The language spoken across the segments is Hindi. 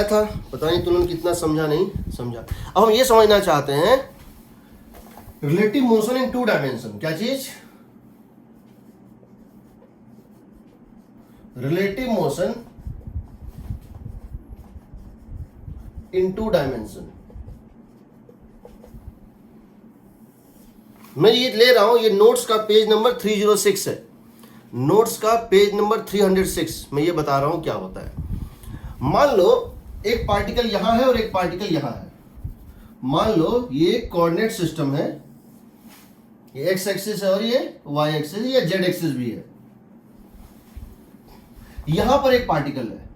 था, पता नहीं तुमने कितना समझा नहीं समझा। अब हम ये समझना चाहते हैं relative motion in two dimension. क्या चीज? Relative motion in two dimension. मैं ये ले रहा हूं, ये नोट्स का पेज नंबर 306 है, नोट्स का पेज नंबर 306। मैं ये बता रहा हूं क्या होता है। मान लो एक पार्टिकल यहां है और एक पार्टिकल यहां है। मान लो ये कोऑर्डिनेट सिस्टम है, ये एक्स एक्सिस है और ये वाई एक्सिस या जेड एक्सिस भी है। यहां पर एक पार्टिकल है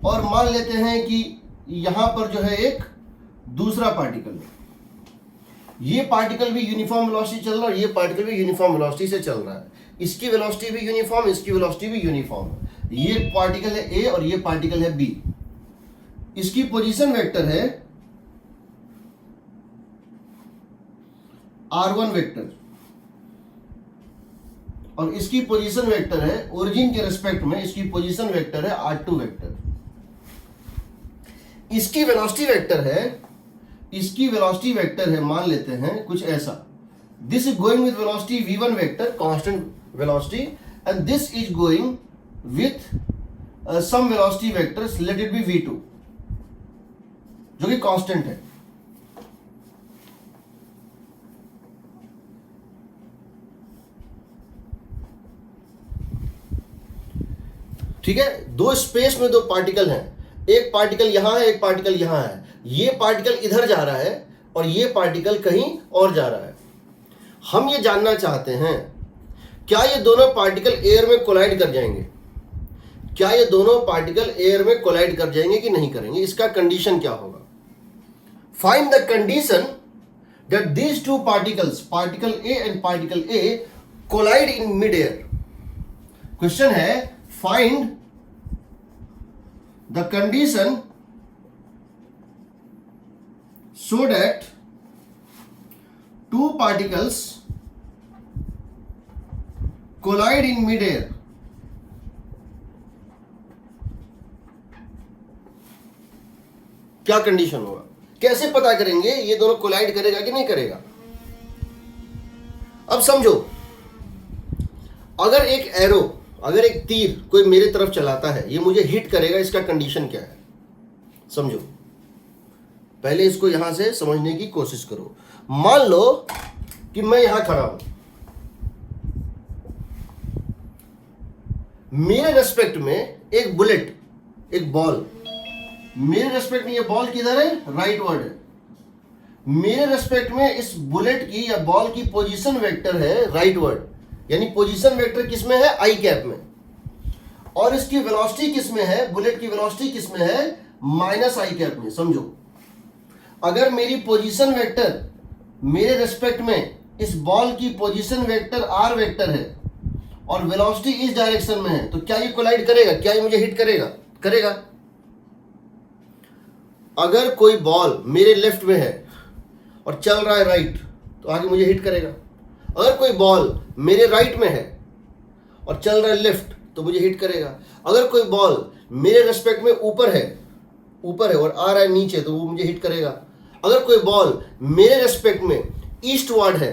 और मान लेते हैं कि यहां पर जो है एक दूसरा पार्टिकल है। ये पार्टिकल भी यूनिफॉर्म वेलोसिटी चल रहा है और ये पार्टिकल भी यूनिफॉर्म वेलोसिटी से चल रहा है। इसकी वेलोसिटी भी यूनिफॉर्म, इसकी वेलोसिटी भी यूनिफॉर्म है। ये पार्टिकल है ए और ये पार्टिकल है बी। इसकी पोजीशन वेक्टर है r1 वेक्टर और इसकी पोजीशन वेक्टर है ओरिजिन के रिस्पेक्ट में, इसकी पोजीशन वेक्टर है r2 वेक्टर। इसकी वेलोसिटी वेक्टर है, इसकी वेलोसिटी वेक्टर है, मान लेते हैं कुछ ऐसा। This is going with velocity v1 vector, constant velocity, and this is going with some velocity vector, let it be v2, जो कि कांस्टेंट है। ठीक है, दो स्पेस में दो पार्टिकल हैं, एक पार्टिकल यहां है, एक पार्टिकल यहां है। ये पार्टिकल इधर जा रहा है और ये पार्टिकल कहीं और जा रहा है। हम ये जानना चाहते हैं क्या ये दोनों पार्टिकल एयर में कोलाइड कर जाएंगे, क्या ये दोनों पार्टिकल एयर में कोलाइड कर जाएंगे कि नहीं करेंगे। इसका कंडीशन क्या होगा? Find the condition that these two particles, particle A and particle A, collide in mid air. Question है find the condition so that two particles collide in mid-air। क्या कंडीशन होगा? कैसे पता करेंगे ये दोनों कोलाइड करेगा कि नहीं करेगा? अब समझो, अगर एक एरो, अगर एक तीर कोई मेरे तरफ चलाता है, ये मुझे हिट करेगा, इसका कंडीशन क्या है? समझो, पहले इसको यहां से समझने की कोशिश करो। मान लो कि मैं यहां खड़ा हूं, मेरे रेस्पेक्ट में एक बुलेट, एक बॉल, मेरे रेस्पेक्ट में ये बॉल किधर है? राइट वर्ड है। मेरे रेस्पेक्ट में इस बुलेट की या बॉल की पोजीशन वेक्टर है राइट वर्ड, यानी पोजीशन वेक्टर किसमें है? आई कैप में। और इसकी वेलोसिटी किसमें है? बुलेट की वेलोसिटी किसमें है? माइनस आई कैप में। समझो, अगर मेरी पोजीशन वेक्टर मेरे रेस्पेक्ट में इस बॉल की पोजीशन वेक्टर आर वेक्टर है और वेलोसिटी इस डायरेक्शन में है, तो क्या ये कोलाइड करेगा? क्या ये मुझे हिट करेगा? करेगा। अगर कोई बॉल मेरे लेफ्ट में है और चल रहा है राइट, तो आगे मुझे हिट करेगा। अगर कोई बॉल मेरे राइट में है और चल रहा है लेफ्ट, तो मुझे हिट करेगा। अगर कोई बॉल मेरे रेस्पेक्ट में ऊपर है और आ रहा है नीचे, तो वो मुझे हिट करेगा। अगर कोई बॉल मेरे रेस्पेक्ट में ईस्ट वार्ड है,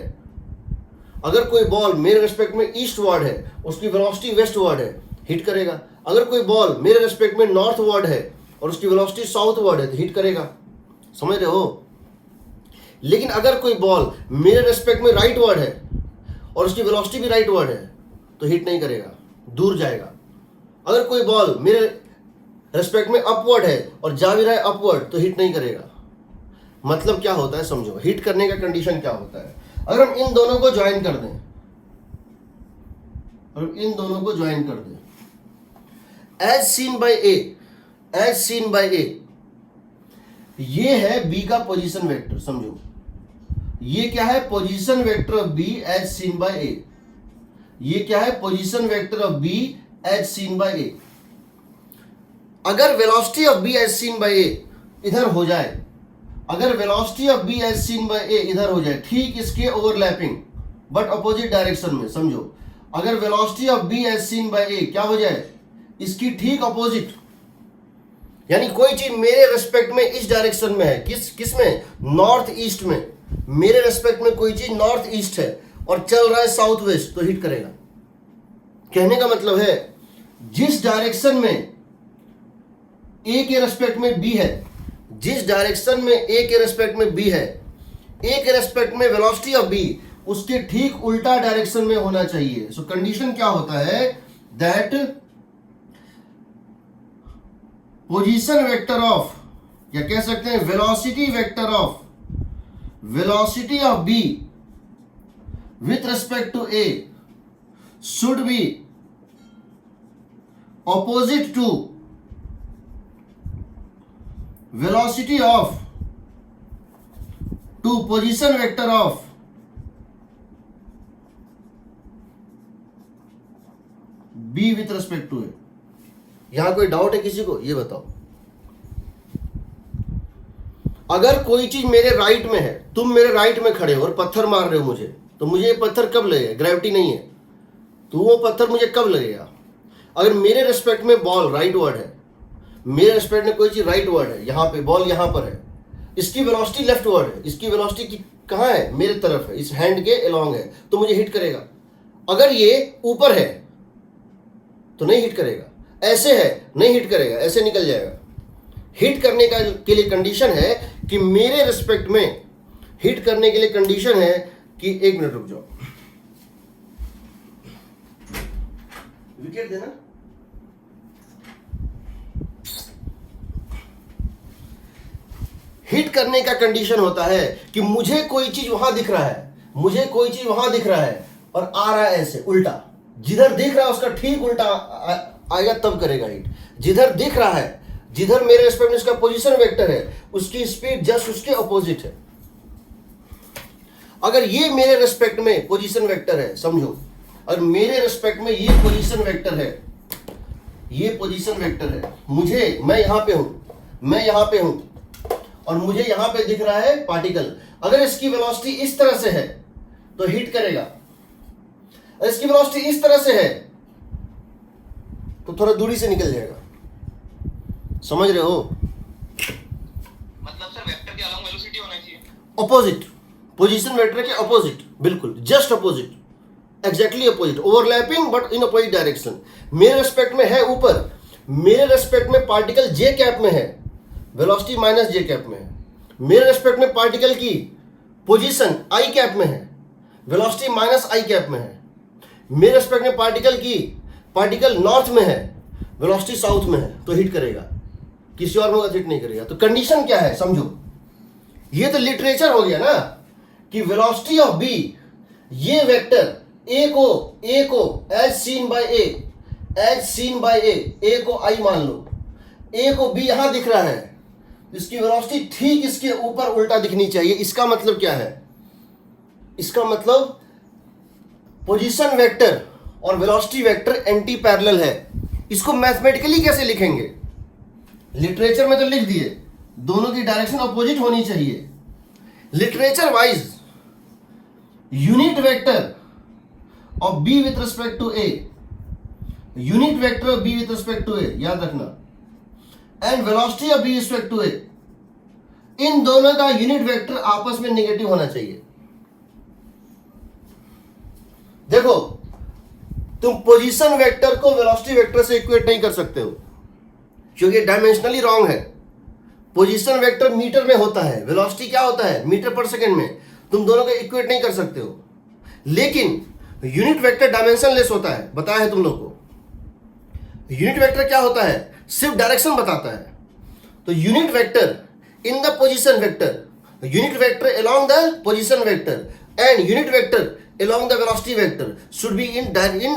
अगर कोई बॉल मेरे रेस्पेक्ट में ईस्ट वार्ड है, उसकी वेलोसिटी वेस्ट वार्ड है, हिट करेगा। अगर कोई बॉल मेरे रेस्पेक्ट में नॉर्थ वार्ड है और उसकी वेलोसिटी साउथ वार्ड है, तो हिट करेगा। समझ रहे हो? लेकिन अगर कोई बॉल मेरे रेस्पेक्ट में राइट वर्ड है और उसकी वेलोसिटी भी राइट वर्ड है, तो हिट नहीं करेगा, दूर जाएगा। अगर कोई बॉल मेरे रेस्पेक्ट में अपवर्ड है और जा भी रहा है अपवर्ड, तो हिट नहीं करेगा। मतलब क्या होता है? समझो, हिट करने का कंडीशन क्या होता है? अगर हम इन दोनों को ज्वाइन कर दें, एज सीन बाय ए, ये है बी का पोजीशन वेक्टर। समझो, ये क्या है? Position vector of B as seen by A. ये क्या है? Position vector of B as seen by A. अगर velocity of B as seen by A इधर हो जाए, अगर velocity of B as seen by A इधर हो जाए, ठीक इसके ओवरलैपिंग बट अपोजिट डायरेक्शन में। समझो, अगर velocity of B as seen by A क्या हो जाए? इसकी ठीक अपोजिट, यानी कोई चीज मेरे रेस्पेक्ट में इस डायरेक्शन में है, किस में, नॉर्थ ईस्ट में, मेरे रेस्पेक्ट में कोई चीज नॉर्थ ईस्ट है और चल रहा है साउथ वेस्ट, तो हिट करेगा। कहने का मतलब है जिस डायरेक्शन में ए के रेस्पेक्ट में बी है, जिस डायरेक्शन में ए के रेस्पेक्ट में बी है, ए के रेस्पेक्ट में वेलोसिटी ऑफ बी उसके ठीक उल्टा डायरेक्शन में होना चाहिए। सो कंडीशन क्या होता है, दैट पोजीशन वेक्टर ऑफ, या कह सकते हैं velocity vector of, velocity of B with respect to A should be opposite to velocity of to position vector of b with respect to a। यहां कोई डाउट है किसी को, ये बताओ। अगर कोई चीज मेरे राइट में है, तुम मेरे राइट में खड़े हो और पत्थर मार रहे हो मुझे, तो मुझे ये पत्थर कब लगेगा, ग्रेविटी नहीं है तो वो पत्थर मुझे कब लगेगा। अगर मेरे रेस्पेक्ट में बॉल राइट वर्ड है, मेरे रेस्पेक्ट में कोई चीज राइट वर्ड है, यहां पे बॉल यहां पर है, इसकी वेलोसिटी लेफ्ट वर्ड है, इसकी वेलोसिटी कहां है, मेरे तरफ है, इस हैंड के अलोंग है, तो मुझे हिट करेगा। अगर ये ऊपर है तो नहीं हिट करेगा, ऐसे है नहीं हिट करेगा, ऐसे निकल जाएगा। हिट करने का के लिए कंडीशन है कि मेरे रेस्पेक्ट में, हिट करने के लिए कंडीशन है कि, एक मिनट रुक जाओ, विकेट देना। हिट करने का कंडीशन होता है कि मुझे कोई चीज वहां दिख रहा है, मुझे कोई चीज वहां दिख रहा है और आ रहा है ऐसे उल्टा, जिधर दिख रहा है उसका ठीक उल्टा आएगा तब करेगा हिट। जिधर दिख रहा है, जिधर मेरे रेस्पेक्ट में इसका पोजीशन वेक्टर है, उसकी स्पीड जस्ट उसके ऑपोजिट है। अगर ये मेरे रेस्पेक्ट में पोजीशन वेक्टर है, समझो, अगर मेरे रेस्पेक्ट में ये पोजीशन वेक्टर है, ये पोजीशन वेक्टर है, मुझे, मैं यहां पे हूं, मैं यहां पे हूं और मुझे यहां पे दिख रहा है पार्टिकल। अगर इसकी वेलोसिटी इस तरह से है तो हिट करेगा, अगर इसकी वेलोसिटी इस तरह से है तो थोड़ा दूरी से निकल जाएगा। समझ रहे हो? मतलब सर वेक्टर के अलोंग वेलोसिटी होना चाहिए, ऑपोजिट, पोजीशन वेक्टर के ऑपोजिट, बिल्कुल just opposite, exactly opposite, overlapping but in opposite direction. मेरे रेस्पेक्ट में है ऊपर, मेरे रेस्पेक्ट में पार्टिकल जे कैप में है, वेलोसिटी माइनस जे कैप में है। मेरे रेस्पेक्ट में पार्टिकल की पोजीशन आई कैप में है, वेलोसिटी माइनस आई कैप में है। मेरे रेस्पेक्ट में पार्टिकल नॉर्थ में है, वेलोसिटी साउथ में है, तो हिट करेगा, किसी और में हिट नहीं करेगा। तो कंडीशन क्या है समझो, ये तो लिटरेचर हो गया ना कि वेलोसिटी ऑफ बी, ये वेक्टर ए को एज सीन बाय ए को आई मान लो, ए को बी यहां दिख रहा है, इसकी वेलोसिटी ठीक इसके ऊपर उल्टा दिखनी चाहिए। इसका मतलब क्या है, इसका मतलब पोजीशन वेक्टर और वेलोसिटी वेक्टर एंटी पैरेलल है। इसको मैथमेटिकली कैसे लिखेंगे, लिटरेचर में तो लिख दिए दोनों की डायरेक्शन अपोजिट होनी चाहिए। Literature wise unit vector of B with respect to A, unit vector of B with respect to A, याद रखना, and velocity of B respect to A, इन दोनों का यूनिट वेक्टर आपस में नेगेटिव होना चाहिए। देखो, तुम पोजीशन वेक्टर को वेलोसिटी वेक्टर से इक्वेट नहीं कर सकते हो क्योंकि डायमेंशनली रॉन्ग है। पोजीशन वेक्टर मीटर में होता है, वेलोसिटी क्या होता है, मीटर पर सेकंड में। तुम दोनों को इक्वेट नहीं कर सकते हो। लेकिन यूनिट वेक्टर डायमेंशनलेस होता है, बताया है तुम लोग को। यूनिट वेक्टर क्या होता है, सिर्फ डायरेक्शन बताता है। तो unit vector in the position vector, unit vector along the position vector and unit vector along the velocity vector should be in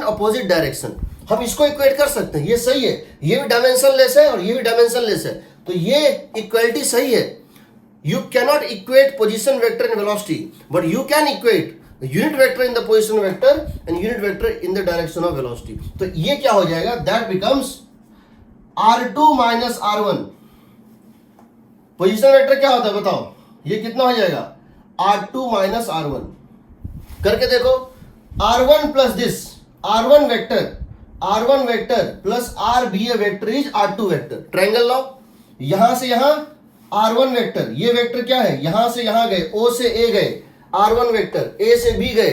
opposite direction। हम इसको इक्वेट कर सकते हैं, ये सही है, ये भी डायमेंशनलेस है और ये भी डायमेंशनलेस है, तो ये इक्वलिटी सही है। You cannot equate position vector in velocity, but you can equate unit vector in the position vector and unit vector in the direction of velocity. तो ये क्या हो जाएगा, that becomes r2 minus r1। Position vector क्या होता है बताओ, ये कितना हो जाएगा, r2 माइनस r1। करके देखो, r1 plus this, r1 vector plus r B A vector is r2 vector. Triangle लाओ, यहां से यहां R1 वेक्टर, ये वेक्टर क्या है, यहां से यहां गए, O से A गए, R1 वेक्टर, A से B गए,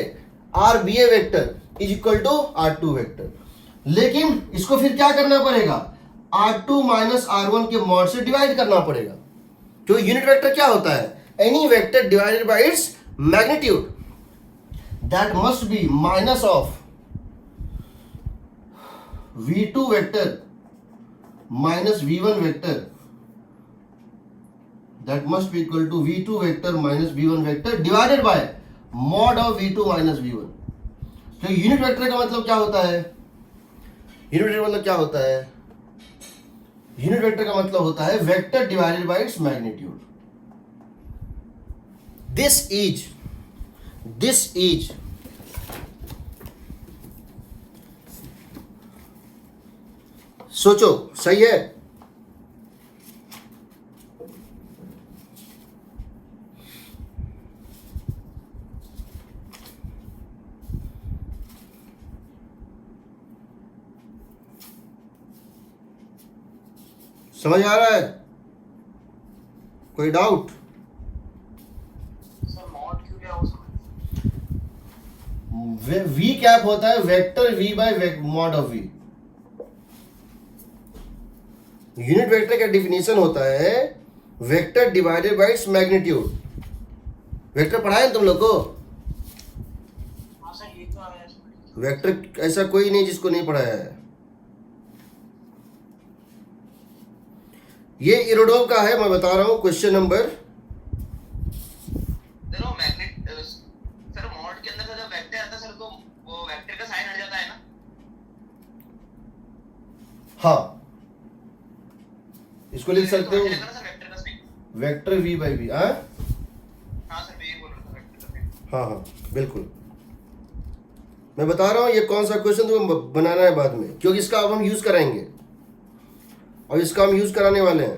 RBA vector is equal to R2 vector. लेकिन इसको फिर क्या करना पड़ेगा, R2 माइनस R1 के मॉड से डिवाइड करना पड़ेगा। तो यूनिट वेक्टर क्या होता है, any vector divided by its magnitude, that must be minus of V2 vector minus V1 vector, that must be equal to V2 vector minus V1 vector divided by mod of V2 minus V1। तो यूनिट वेक्टर का मतलब क्या होता है, यूनिट वेक्टर मतलब क्या होता है, यूनिट वेक्टर का मतलब होता है vector divided by its magnitude. This is सोचो सही है, समझ आ रहा है, कोई डाउट? सर मॉड क्यों लिया उसमें? वी कैप होता है vector v by mod of v. Unit vector का डिफिनेशन होता है vector divided by its magnitude. Vector पढ़ाए तुम लोग को? हाँ सर, ये तो आया इसमें। वेक्टर ऐसा कोई नहीं जिसको नहीं पढ़ाया है। ये इरोडोव का है, मैं बता रहा हूं, क्वेश्चन नंबर देखो मैग्नेट सर मॉड के अंदर का जब वेक्टर आता है सर, तो वो वेक्टर का साइन हट जाता है ना। हाँ, इसको लिख सकते हो तो सर वेक्टर का sign. Vector v by v. हाँ हाँ सर, मैं ये बोल रहा था वेक्टर का साइन। हाँ बिल्कुल, मैं बता रहा हूँ ये कौन सा क्वेश्चन तुम्हें बनाना है बाद में, क्योंकि इसका अब हम यूज कराएंगे और इसका हम यूज कराने वाले हैं।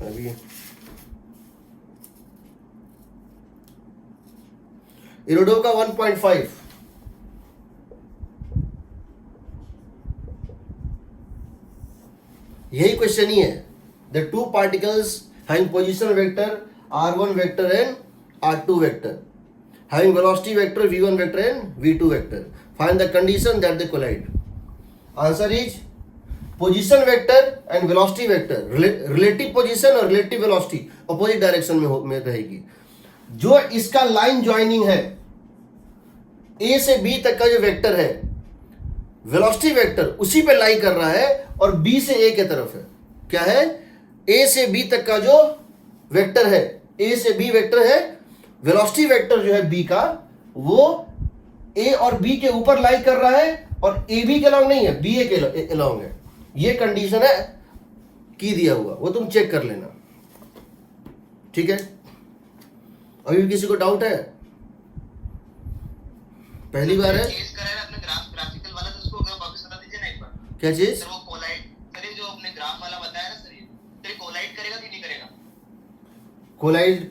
अभी इरोडोव का 1.5 यही क्वेश्चन ही है। The two particles having position vector R1 vector and R2 vector having velocity vector v1 vector and v2 vector, find the condition that they collide। answer is position vector and velocity vector, relative position और relative velocity opposite direction में रहेगी। जो इसका लाइन ज्वाइनिंग है A से B तक का जो वेक्टर है, वेलोसिटी वेक्टर उसी पे लाई कर रहा है और B से A के तरफ है। क्या है, A से B तक का जो वेक्टर है, A से B वेक्टर है, वेलोसिटी वेक्टर जो है B का, वो A और B के ऊपर लाई कर रहा है और AB के अलॉन्ग नहीं है, BA के अलॉन्ग है। ये कंडीशन है की दिया हुआ, वो तुम चेक कर लेना, ठीक है। अभी भी किसी को डाउट है? पहली बार है? चेंज करा है अपने ग्राफिकल वाला, तो उसको अगर वापस बता दीजिए ना एक बार। क्या चीज? सर वो कोलाइड, सर ये जो अपने ग्राफ वाला बताया ना सर, ये कोलाइड करेगा कि नहीं करेगा?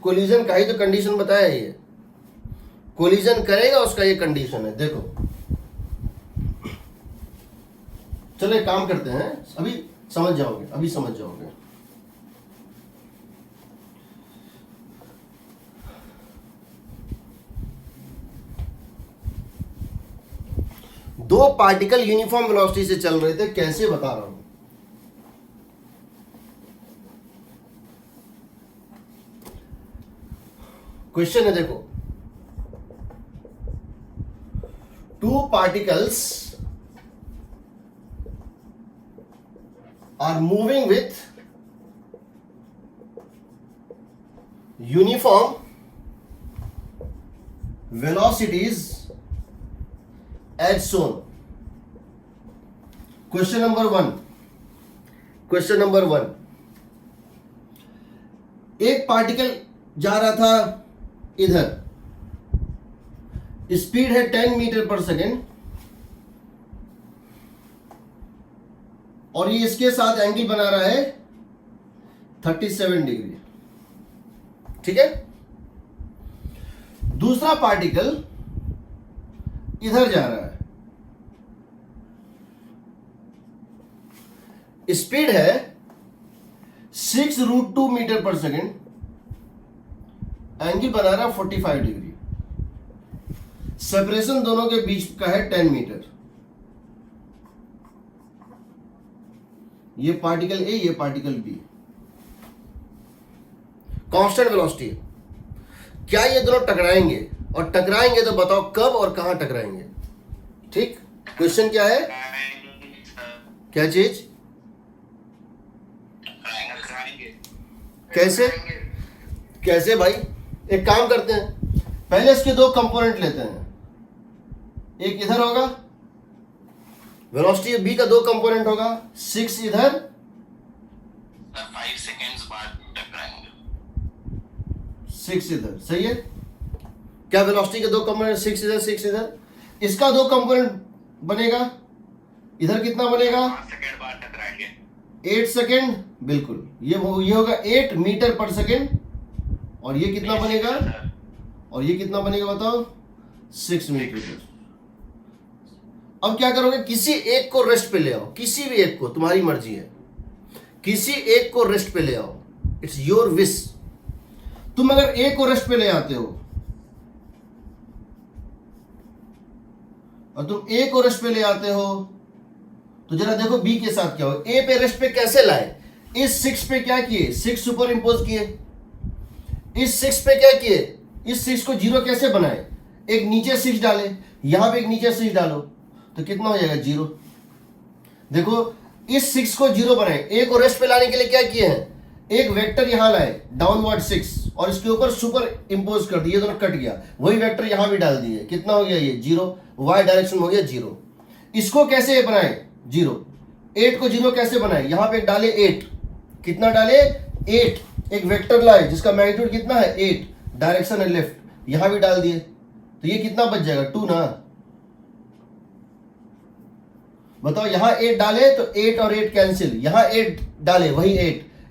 कोलिजन का ही तो कंडीशन बताया है, ये कोलिजन करेगा उसका ये कंडीशन है। देखो चलो एक काम करते हैं, अभी समझ जाओगे, अभी समझ जाओगे। दो पार्टिकल यूनिफॉर्म वेलोसिटी से चल रहे थे, कैसे बता रहा हूं। क्वेश्चन है देखो, two particles are moving with uniform velocities as shown। Question number 1, question number 1, एक पार्टिकल जा रहा था इधर, स्पीड है 10 मीटर पर सेकेंड और ये इसके साथ एंगल बना रहा है 37 डिग्री, ठीक है। दूसरा पार्टिकल इधर जा रहा है, स्पीड है 6√2 मीटर पर सेकेंड, एंगल बना रहा 45 डिग्री, सेपरेशन दोनों के बीच का है 10 मीटर। ये पार्टिकल ए, ये पार्टिकल बी, कांस्टेंट वेलोसिटी है। क्या ये दोनों टकराएंगे, और टकराएंगे तो बताओ कब और कहां टकराएंगे। ठीक, क्वेश्चन क्या है, क्या चीज, कैसे कैसे भाई, एक काम करते हैं, पहले इसके दो कंपोनेंट लेते हैं, एक इधर होगा, वेलोसिटी बी का दो कंपोनेंट होगा, 6 इधर, 5 सेकेंड्स बाद टकराएंगे, 6 इधर, सही है। क्या वेलोसिटी के दो कंपोनेंट, 6 इधर 6 इधर, इसका दो कंपोनेंट बनेगा, इधर कितना बनेगा, 5 सेकेंड बाद टकराएंगे, 8 सेकेंड, बिल्कुल, ये होगा 8 मीटर पर सेकेंड, और ये कितना बनेगा, और ये कितना बनेगा बताओ, 6 मीटर। अब क्या करोगे, किसी एक को रेस्ट पे ले आओ, किसी भी एक को, तुम्हारी मर्जी है, किसी एक को रेस्ट पे ले आओ, इट्स योर विश। तुम अगर ए को रेस्ट पे ले आते हो और तुम ए को रेस्ट पे ले आते हो, तो जरा देखो बी के साथ क्या हो, ए पे रेस्ट पे कैसे लाए, इस 6 पे क्या किए, 6 सुपर इंपोज किए, इस 6 पे क्या किए, इस 6 को 0 कैसे बनाए, एक नीचे 6 डाले, यहां पे एक नीचे 6 डालो, तो कितना हो जाएगा 0। देखो इस 6 को 0 बनाए, ए को रेस्ट पे लाने के लिए क्या किए हैं, एक वेक्टर यहां लाए डाउनवर्ड 6 और इसके ऊपर सुपर इंपोज कर दिए, दोनों कट गया, वही वेक्टर यहां भी डाल दिए, कितना हो गया ये 0, वाई डायरेक्शन हो गया 0। इसको कैसे बनाए 0, 8 को 0 कैसे बनाए, यहां पे डाले 8, कितना डाले 8, एक वेक्टर लाए जिसका मैग्नीट्यूड कितना है 8, डायरेक्शन है लेफ्ट, यहां भी डाल दिए, तो ये कितना बच जाएगा 2 ना। बताओ यहां 8 डाले तो 8 और 8 कैंसिल, यहां 8 डाले वही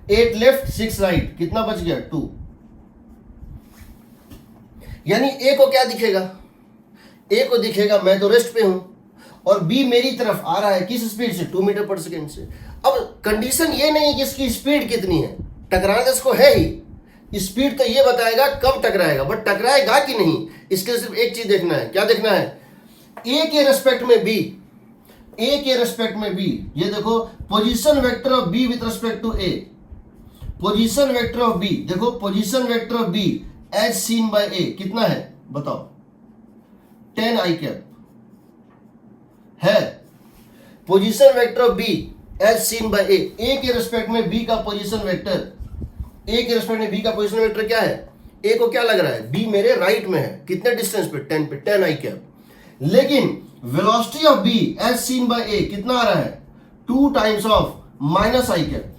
8 लेफ्ट 6 राइट, कितना बच गया 2। यानी ए को क्या दिखेगा, ए को दिखेगा मैं तो रेस्ट पे हूं, और बी मेरी तरफ आ रहा है किस स्पीड से, 2 मीटर पर सेकेंड से। अब कंडीशन ये नहीं है कि इसकी स्पीड कितनी है, टकराना तो इसको है ही, स्पीड तो ये बताएगा कब टकराएगा, बट टकराएगा कि नहीं, इसके सिर्फ एक चीज देखना है, क्या देखना है, ए के रेस्पेक्ट में बी, ए के रेस्पेक्ट में बी, ये देखो position vector of B with respect to A, position vector of B, देखो position vector of B as seen by A कितना है बताओ, 10 आई कैप है। Position vector of B as seen by A के रेस्पेक्ट में बी का पोजीशन वेक्टर, ए के रेस्पेक्ट में बी का पोजीशन वेक्टर क्या है, ए को क्या लग रहा है, बी मेरे राइट में है, कितने डिस्टेंस पे 10 पे, 10 आई कैप, लेकिन velocity of B as seen by A कितना आ रहा है, 2 times of minus i cap.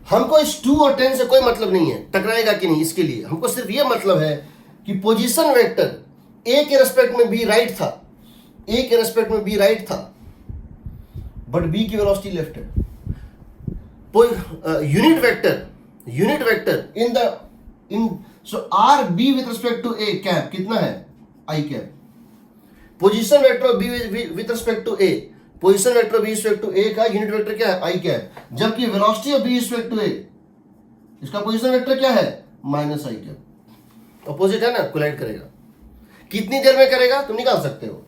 हमको इस 2 और 10 से कोई मतलब नहीं है टकराएगा कि नहीं, इसके लिए हमको सिर्फ ये मतलब है कि पोजीशन वेक्टर ए के रेस्पेक्ट में बी राइट था, ए के रेस्पेक्ट में बी राइट था, बट बी की वेलोसिटी लेफ्ट है। Unit vector in so R B with respect to A cap कितना है i cap, position vector of B with respect to A, position vector of B respect to A का यूनिट वेक्टर क्या है आई कैप, जबकि velocity of B respect to A, इसका पोजीशन वेक्टर क्या है माइनस आई कैप, अपोजिट है ना, कोलाइड करेगा। कितनी देर में करेगा तुम निकाल सकते हो,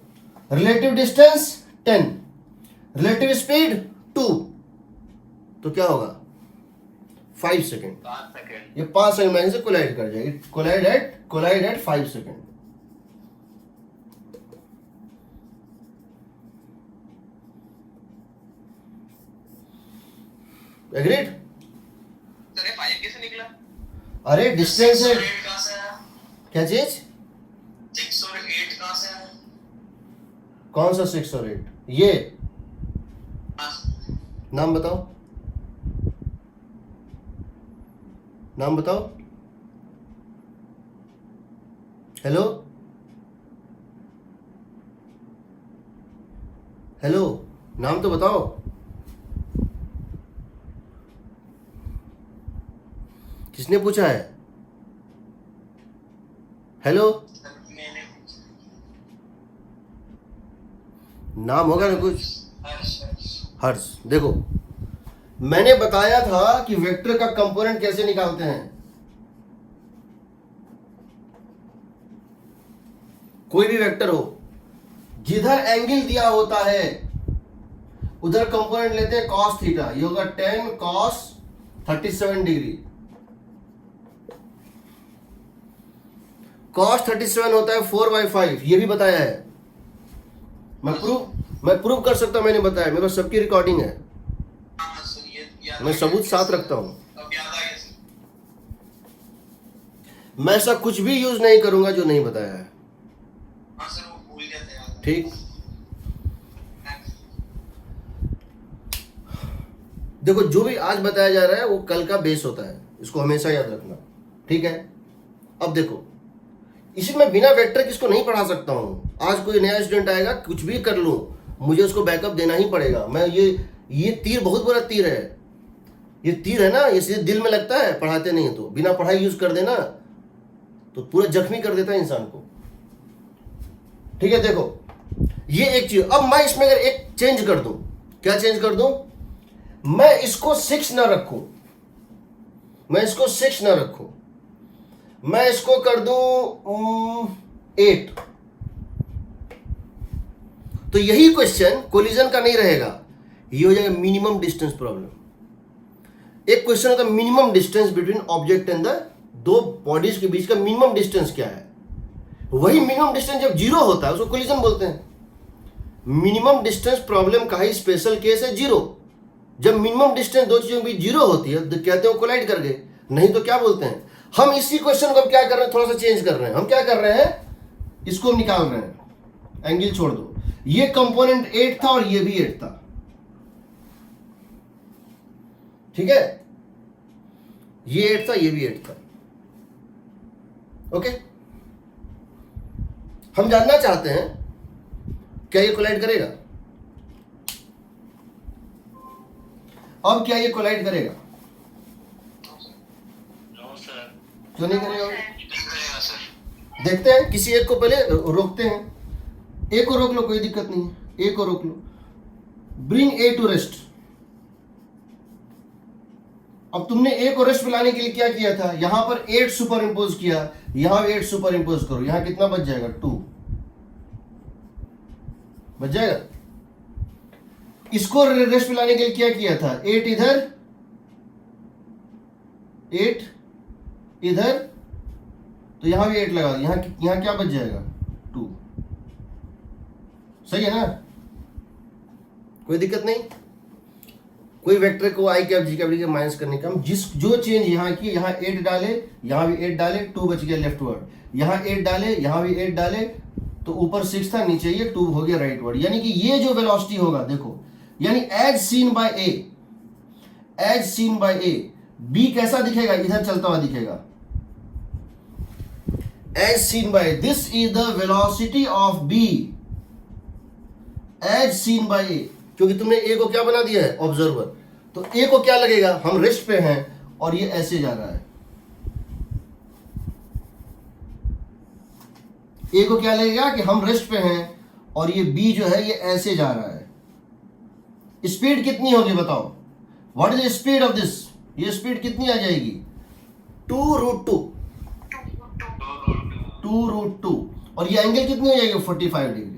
रिलेटिव डिस्टेंस 10, रिलेटिव स्पीड 2, तो क्या होगा 5 सेकेंड, 5 सेकेंड, ये 5 सेकेंड में से कोलाइड कर जाएगी, collide at 5 second. Agreed, sir ये 5 कैसे निकला, अरे डिस्टेंस है, 6 और 8 कहां से आया, क्या चीज, 6 और 8 कहां से आया, कौन सा 6 और 8, ये हाँ, नाम बताओ, नाम बताओ, हेलो हेलो, नाम तो बताओ, किसने पूछा है, हेलो, मैंने नाम होगा ना कुछ, हर्ष हर्ष। देखो मैंने बताया था कि वेक्टर का कंपोनेंट कैसे निकालते हैं। कोई भी वेक्टर हो, जिधर एंगल दिया होता है उधर कंपोनेंट लेते हैं cos थीटा। ये होगा 10 cos 37 डिग्री। cos 37 होता है 4/5, ये भी बताया है। मैं प्रूव कर सकता हूं, मैंने बताया, मेरे पास सबकी रिकॉर्डिंग है, हाँ सर ये याद मैं आ सबूत गया। साथ रखता हूं। अब याद आ गया सर। मैं ऐसा कुछ भी यूज नहीं करूंगा जो नहीं बताया है, हाँ सर वो भूल गया था, याद आ ठीक। गया। देखो जो भी आज बताया जा रहा है वो कल का बेस होता है, इसको हमेशा याद रखना, ठीक है। अब देखो इसी में बिना वेक्टर किसको नहीं पढ़ा सकता हूं। आज कोई नया स्टूडेंट आएगा, कुछ भी कर लूं, मुझे उसको बैकअप देना ही पड़ेगा। मैं ये तीर बहुत बड़ा तीर है, ये तीर है ना, ये सीधे दिल में लगता है, पढ़ाते नहीं है तो। बिना पढ़ाई यूज कर देना तो पूरा जख्मी कर देता है इंसान को, ठीक है। देखो ये एक चीज। अब मैं इसमें अगर एक चेंज कर दूं, क्या चेंज कर दूं, मैं इसको 6 ना रखूं, मैं इसको 6 ना रखूं, मैं इसको कर दूं 8, तो यही क्वेश्चन कोलिजन का नहीं रहेगा, ये हो जाएगा मिनिमम डिस्टेंस प्रॉब्लम। एक क्वेश्चन होता है minimum distance between object and the दो बॉडीज के बीच का मिनिमम डिस्टेंस क्या है। वही मिनिमम डिस्टेंस जब 0 होता है उसको कोलिजन बोलते हैं। मिनिमम डिस्टेंस प्रॉब्लम का ही स्पेशल केस है 0। जब मिनिमम डिस्टेंस दो चीजों के बीच 0 होती है तो कहते हैं कोलाइड कर गए, नहीं तो क्या बोलते हैं। हम इसी क्वेश्चन को अब क्या कर रहे हैं, थोड़ा सा चेंज कर रहे हैं। हम क्या कर रहे हैं, इसको हम निकाल रहे हैं, एंगल छोड़ दो। ये कंपोनेंट 8 था और ये भी 8 था, ठीक है। ये 8 था, ये भी 8 था, ओके। हम जानना चाहते हैं क्या ये कोलाइड करेगा। अब क्या ये कोलाइड करेगा, नो सर, क्यों नहीं करेगा। नहीं करेगा सर। देखते हैं, किसी एक को पहले रोकते हैं। ए को रोक लो, कोई दिक्कत नहीं है, ए को रोक लो। Bring A to rest. अब तुमने ए को रेस्ट पे लाने के लिए क्या किया था, यहां पर 8 सुपर इंपोज किया, यहां 8 सुपर इंपोज करो, यहां कितना बच जाएगा, 2 बच जाएगा। इसको रेस्ट पे लाने के लिए क्या किया था, 8 इधर 8 इधर, तो यहां भी 8 लगा दो, यहां क्या बच जाएगा, 2। सही है ना, कोई दिक्कत नहीं। कोई वेक्टर को आई कैप जी कैप डी के माइनस करने का, हम जो चेंज यहाँ की, यहाँ 8 डाले, यहाँ भी 8 डाले, 2 बच गया लेफ्ट वर्ड, यहाँ 8 डाले, यहाँ भी 8 डाले, तो ऊपर 6 था, नीचे ये 2 हो गया राइट वर्ड। यानी कि ये जो वेलोसिटी होगा, देखो, यानी as seen by A, as seen by A, B कैसा दिखेगा, इधर चलता हुआ दिखेगा। As seen by, this is the velocity of B as seen by A, क्योंकि तुमने ए को क्या बना दिया है, ऑब्जर्वर। तो ए को क्या लगेगा, हम रेस्ट पे हैं और ये ऐसे जा रहा है। ए को क्या लगेगा कि हम रेस्ट पे हैं और ये बी जो है ये ऐसे जा रहा है। स्पीड कितनी होगी बताओ, what is the speed of this, ये स्पीड कितनी आ जाएगी, 2√2, 2√2, और ये एंगल कितनी हो जाएगी, 45 डिग्री।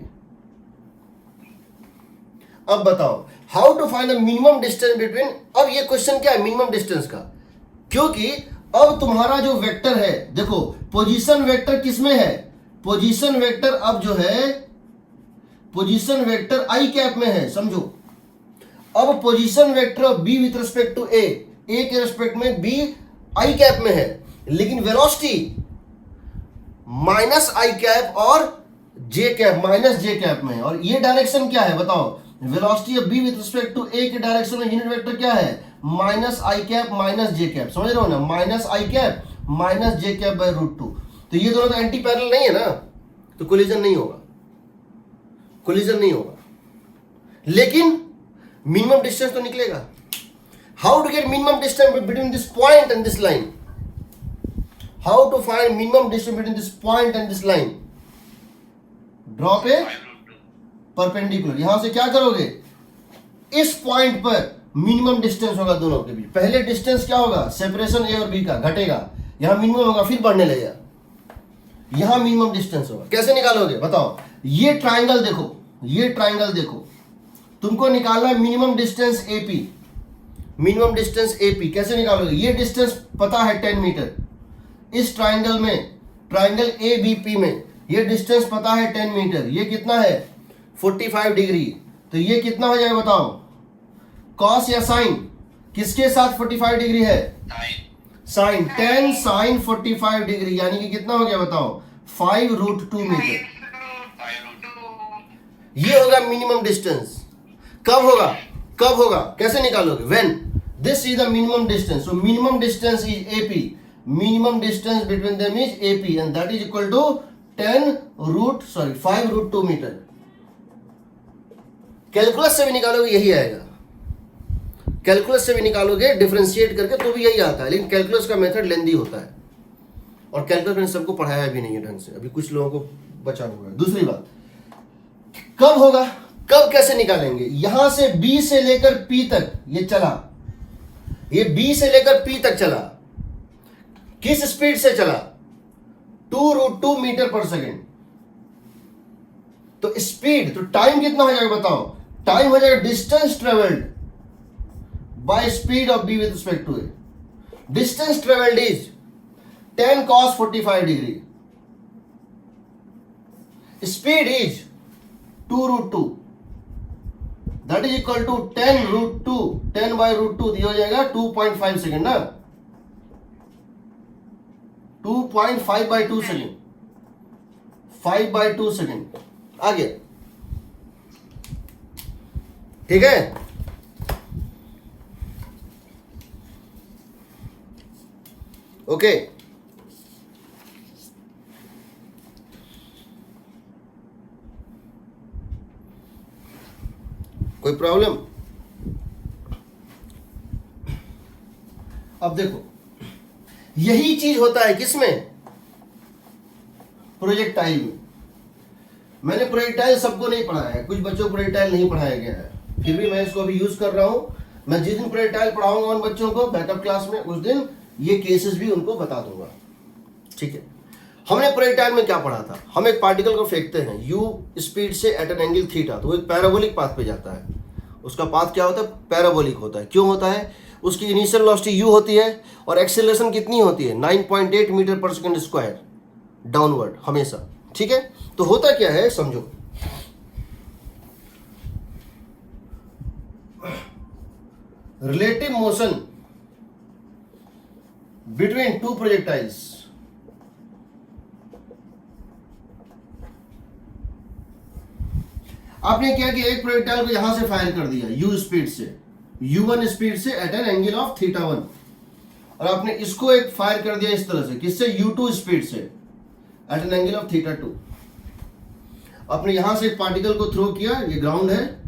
अब बताओ how to find the minimum distance between. अब ये क्वेश्चन क्या है, मिनिमम डिस्टेंस का, क्योंकि अब तुम्हारा जो वेक्टर है, देखो पोजीशन वेक्टर किसमें है, पोजीशन वेक्टर अब जो है, पोजीशन वेक्टर आई कैप में है, समझो। अब position vector of B with respect to A, A के रिस्पेक्ट में बी आई कैप में है, लेकिन वेलोसिटी माइनस आई कैप और जे कैप, माइनस जे कैप में है। और ये डायरेक्शन क्या है बताओ, velocity of B with respect to A के डायरेक्शन में यूनिट वेक्टर क्या है, minus i cap minus J cap, समझ रहे हो ना, minus i cap minus J cap by √2। तो ये दोनों तो एंटी पैरेलल नहीं है ना, तो कोलिजन नहीं होगा, कोलिजन नहीं होगा, लेकिन मिनिमम डिस्टेंस तो निकलेगा। How to get minimum distance between this point and this line, how to find minimum distance between this point and this line, drop a perpendicular. यहां से क्या करोगे, इस पॉइंट पर मिनिमम डिस्टेंस होगा दोनों के बीच। पहले डिस्टेंस क्या होगा, सेपरेशन ए और बी का घटेगा, यहां मिनिमम होगा, फिर बढ़ने लगेगा, यहां मिनिमम डिस्टेंस होगा। कैसे निकालोगे बताओ, ये ट्राइंगल देखो, ये ट्राइंगल देखो, तुमको निकालना है minimum distance AP, minimum distance AP. कैसे निकालोगे, ये डिस्टेंस पता है 10 मीटर, इस ट्राइंगल में, ट्राइंगल ए बी पी में ये डिस्टेंस पता है 10 मीटर, ये कितना है 45 डिग्री। तो ये कितना हो जाएगा बताओ, कॉस या साइन, किसके साथ 45 डिग्री है, साइन, 10 साइन 45 डिग्री, यानी कि कितना हो गया बताओ, 5√2 मीटर। ये होगा मिनिमम डिस्टेंस। कब होगा, कब होगा, कैसे निकालोगे, when this is the minimum distance, so minimum distance is AP, minimum distance between them is AP and that is equal to 5√2 metre. Calculus से भी निकालोगे यही आएगा, कैलकुलस से भी निकालोगे डिफरेंशिएट करके तो भी यही आता है, लेकिन कैलकुलस का मेथड लेंदी होता है और कैलकुलस मैंने सबको पढ़ाया भी नहीं है ढंग से, अभी कुछ लोगों को बचा हुआ है। दूसरी बात, कब होगा, कब कैसे निकालेंगे, यहां से बी से लेकर पी तक ये चला, ये बी से लेकर पी तक चला, किस स्पीड से चला, 2√2 मीटर पर सेकेंड। तो स्पीड, तो टाइम कितना हो जाएगा बताओ, टाइम हो जाएगा distance travelled by speed of B with respect to A. Distance travelled is 10 cos 45 degree, speed is 2√2, that is equal to 10√2, 10/√2 दिया हो जाएगा 2.5 सेकेंड ना, 2.5/2 सेकेंड, 5/2 सेकेंड आ गया, ठीक है। ओके, कोई प्रॉब्लम। अब देखो, यही चीज होता है किसमें, प्रोजेक्टाइल में। मैंने प्रोजेक्टाइल सबको नहीं पढ़ाया है, कुछ बच्चों को प्रोजेक्टाइल नहीं पढ़ाया गया है, फिर भी मैं इसको अभी यूज कर रहा हूं। मैं जिस दिन प्रोजेक्टाइल पढ़ाऊंगा उन बच्चों को बैकअप क्लास में, उस दिन ये केसेस भी उनको बता दूंगा, ठीक है। हमने प्रोजेक्टाइल में क्या पढ़ा था, हम एक पार्टिकल को फेंकते हैं यू स्पीड से एट एन एंगल थीटा, तो वो एक पैराबोलिक पाथ पे जाता है। उसका पाथ क्या होता है, पैराबोलिक होता है। क्यों होता है, उसकी इनिशियल वेलोसिटी यू होती है और एक्सेलरेशन कितनी होती है 9.8 मीटर पर सेकेंड स्क्वायर डाउनवर्ड हमेशा, ठीक है। तो होता क्या है समझो, relative motion between two projectiles, आपने क्या किया, एक प्रोजेक्टाइल को यहां से फायर कर दिया u स्पीड से, u1 स्पीड से at an angle of theta 1, और आपने इसको एक फायर कर दिया इस तरह से, किससे, u2 स्पीड से at an angle of theta 2। आपने यहां से एक पार्टिकल को थ्रो किया, ये ग्राउंड है,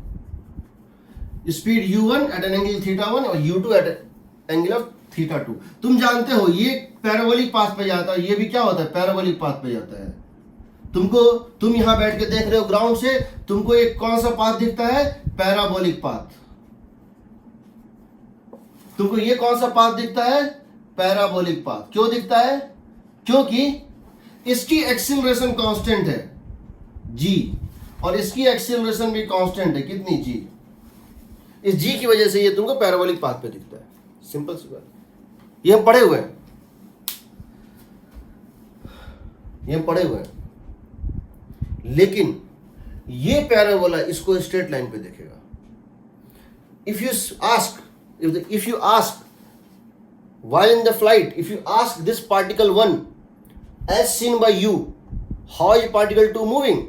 speed u1 at an angle theta 1 और u2 eight angle of theta 2। तुम जानते हो ये पैराबोलिक पाथ पे जाता है, ये भी क्या होता है, पैराबोलिक पाथ पे जाता है। तुम यहां बैठ के देख रहे हो ग्राउंड से, तुमको एक कौन सा पाथ दिखता है, पैराबोलिक पाथ। तुमको ये कौन सा पाथ दिखता है, पैराबोलिक पाथ। क्यों दिखता है, क्योंकि इसकी एक्सीलरेशन कांस्टेंट है g और इसकी एक्सीलरेशन भी कांस्टेंट है, कितनी, g। इस g की वजह से ये तुमको पैराबोलिक पाथ पे दिखता है, सिंपल सी बात। ये हम पढ़े हुए हैं, ये हम पढ़े हुए हैं, लेकिन ये पैराबोला इसको स्ट्रेट लाइन पे देखेगा। If you ask while in the flight, if you ask this particle 1 as seen by you, how is particle 2 moving,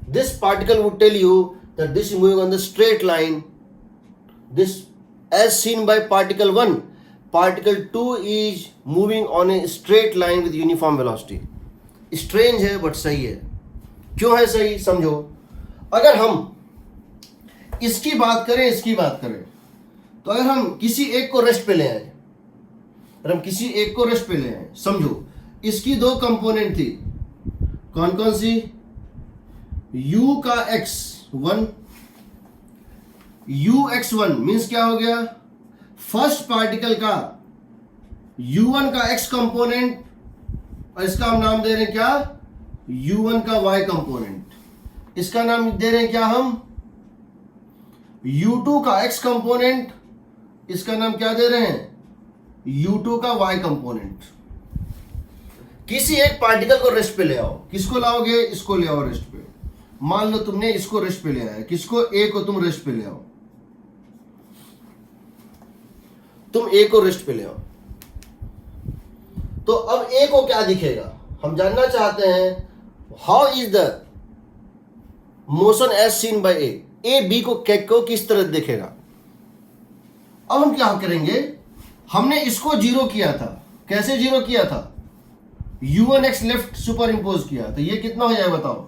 this particle would tell you that this is moving on the straight line. This as seen by particle 1, particle 2 is moving on a straight line with uniform velocity. Strange है बट सही है। क्यों है सही, समझो। अगर हम इसकी बात करें, इसकी बात करें, तो अगर हम किसी एक को रेस्ट पे ले आए, समझो इसकी दो कंपोनेंट थी, कौन कौन सी, u का x 1, ux1 मीन्स क्या हो गया, फर्स्ट पार्टिकल का u1 का x कंपोनेंट, और इसका हम नाम दे रहे हैं क्या, u1 का y कंपोनेंट। इसका नाम दे रहे हैं क्या हम, u2 का x कंपोनेंट, इसका नाम क्या दे रहे हैं, u2 का y कंपोनेंट। किसी एक पार्टिकल को रेस्ट पे ले आओ, किसको लाओगे, इसको ले आओ रेस्ट पे। मान लो तुमने इसको रेस्ट पे ले आया, किसको, ए को तुम रेस्ट पे ले आओ, तुम ए को रेस्ट पे ले आओ। तो अब ए को क्या दिखेगा, हम जानना चाहते हैं, how is the motion as seen by A B को किस तरह दिखेगा। अब हम क्या करेंगे, हमने इसको जीरो किया था, कैसे जीरो किया था, u1x लेफ्ट सुपर इंपोज किया, तो ये कितना हो जाए बताओ।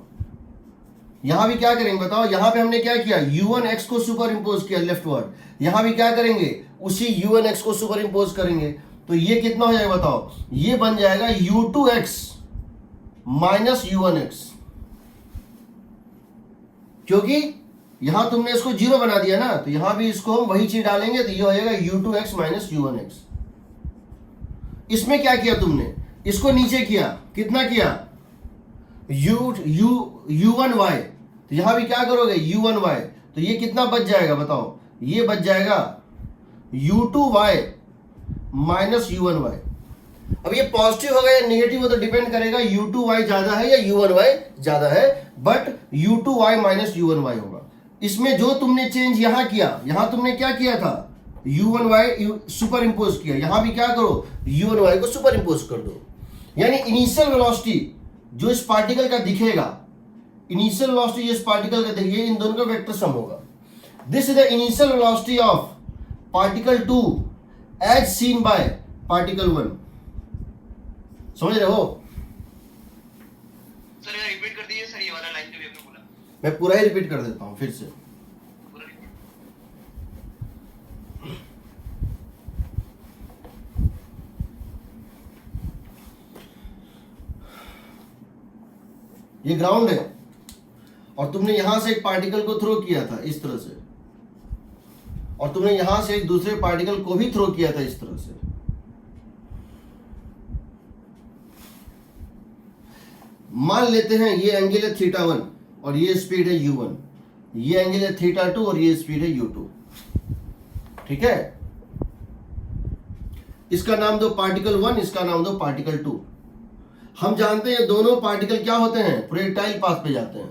यहां भी क्या करेंगे बताओ, यहां पे हमने क्या किया, u1x को सुपर इंपोज किया लेफ्टवर्ड, यहां भी क्या करेंगे, उसी u1x को सुपर इंपोज करेंगे, तो ये कितना हो जाएगा बताओ, ये बन जाएगा u2x माइनस u1x, क्योंकि यहां तुमने इसको जीरो बना दिया ना, तो यहां भी इसको हम वही चीज डालेंगे, तो ये हो जाएगा u2x माइनस u1x। इसमें क्या किया तुमने, इसको नीचे किया, कितना किया, u1y, तो यहां भी क्या करोगे u1y, तो ये कितना बच जाएगा बताओ, ये बच जाएगा u2y माइनस u1y। अब ये पॉजिटिव होगा या नेगेटिव हो तो डिपेंड करेगा u2y ज्यादा है या u1y ज्यादा है, बट u2y माइनस u1y होगा। इसमें जो तुमने चेंज यहां किया, यहां तुमने क्या किया था, u1y सुपर इंपोज किया, यहां भी क्या करो, u1y को सुपर इंपोज कर दो। यानी इनिशियल वेलोसिटी जो इस पार्टिकल का दिखेगा, इनिशियल वेलोसिटी जो इस पार्टिकल का दिखेगा, इन दोनों का वेक्टर सम होगा। This is the initial velocity of particle 2 as seen by particle 1। समझ रहे हो? सर ये रिपीट कर दीजिए सर, ये वाला लाइन जो भी आपने बोला। मैं पूरा ही रिपीट कर देता हूं फिर से। पूरा repeat। ये ग्राउंड है और तुमने यहां से एक पार्टिकल को थ्रो किया था इस तरह से, और तुमने यहां से एक दूसरे पार्टिकल को भी थ्रो किया था इस तरह से। मान लेते हैं ये एंगल है θ1 और ये स्पीड है u1, ये एंगल है θ2 और ये स्पीड है u2। ठीक है, इसका नाम दो पार्टिकल 1, इसका नाम दो पार्टिकल 2। हम जानते हैं दोनों पार्टिकल क्या होते हैं, प्रोजेक्टाइल पाथ पे जाते हैं।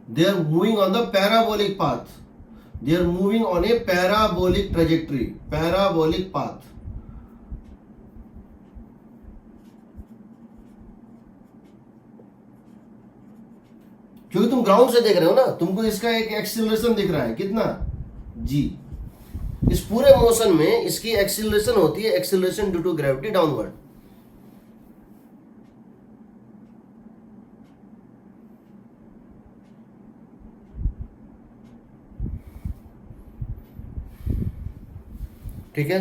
They are moving on the parabolic path, they are moving on a parabolic trajectory, parabolic path. क्योंकि तुम ग्राउंड से देख रहे हो ना, तुमको इसका एक एक्सीलरेशन दिख रहा है, कितना g। इस पूरे मोशन में इसकी एक्सीलरेशन होती है, acceleration due to gravity downward. ठीक है,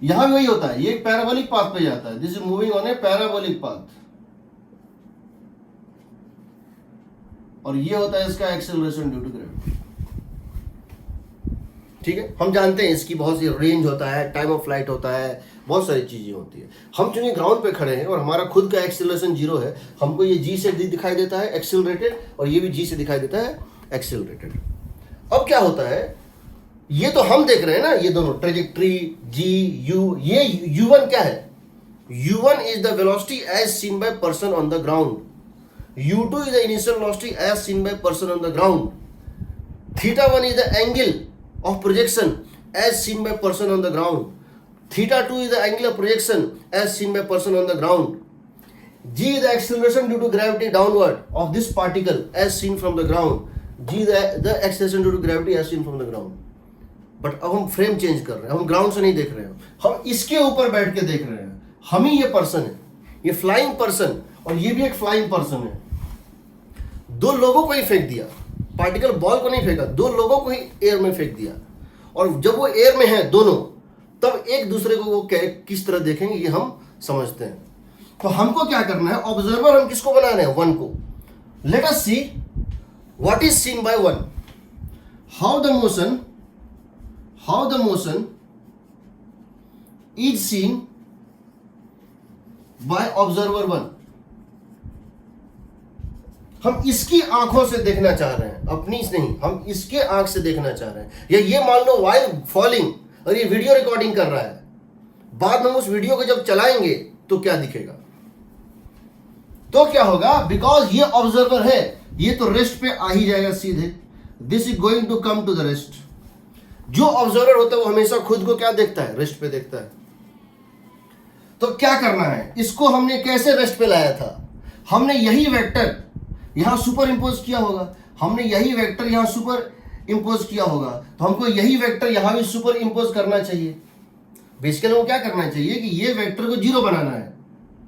यहां भी वही होता है, ये एक पैराबोलिक पाथ पे जाता है, this is moving on a parabolic path, और ये होता है इसका एक्सेलरेशन ड्यू टू ग्रेविटी। ठीक है, हम जानते हैं इसकी बहुत सी रेंज होता है, टाइम ऑफ फ्लाइट होता है, बहुत सारी चीजें होती है। हम चूंकि ग्राउंड पे खड़े हैं और हमारा खुद का एक्सेलरेशन जीरो है, हमको ये जी से दिखाई देता है एक्सेलरेटेड, और ये भी जी से दिखाई देता है एक्सेलरेटेड। अब क्या होता है, ये तो हम देख रहे हैं ना, ये दोनों ट्रेजेक्ट्री जी यू, ये u1 क्या है, u1 is the velocity as seen by person on the ground, u2 is the initial velocity as seen by person on the ground, θ1 is the angle of projection as seen by person on the ground, θ2 is the angle of projection as seen by person on the ground, g is the acceleration due to gravity downward of this particle as seen from the ground, g is the acceleration due to gravity as seen from the ground। But अब हम फ्रेम चेंज कर रहे हैं, हम ग्राउंड से नहीं देख रहे हैं, हम इसके ऊपर बैठ के देख रहे हैं। हम ही ये पर्सन है, ये फ्लाइंग पर्सन, और ये भी एक फ्लाइंग पर्सन है। दो लोगों को ही फेंक दिया, पार्टिकल बॉल को नहीं फेंका, दो लोगों को ही एयर में फेंक दिया, और जब वो एयर में है दोनों, तब एक दूसरे को वो किस तरह देखेंगे ये हम समझते हैं। तो हमको क्या करना है, ऑब्जर्वर हम किसको बनाना है, वन को। Let us see what is seen by one, how the motion is seen by observer one. हम इसकी आंखों से देखना चाह रहे हैं, अपनी से नहीं, हम इसके आंख से देखना चाह रहे हैं. या ये मान लो वाइल फॉलिंग और ये वीडियो रिकॉर्डिंग कर रहा है, बाद में उस वीडियो को जब चलाएंगे तो क्या दिखेगा, तो क्या होगा, बिकॉज ये ऑब्जर्वर है, ये तो रेस्ट पे आ ही जाएगा सीधे. This is going to come to the rest. जो ऑब्जर्वर होता है वो हमेशा खुद को क्या देखता है, रेस्ट पे देखता है. तो क्या करना है, इसको हमने कैसे रेस्ट पे लाया था, हमने यही वेक्टर यहां सुपर इंपोज किया होगा, हमने यही वेक्टर यहां सुपर इंपोज किया होगा, तो हमको यही वेक्टर यहां भी सुपर इंपोज करना चाहिए. बेसिकली वो क्या करना चाहिए कि ये वेक्टर को 0 बनाना है,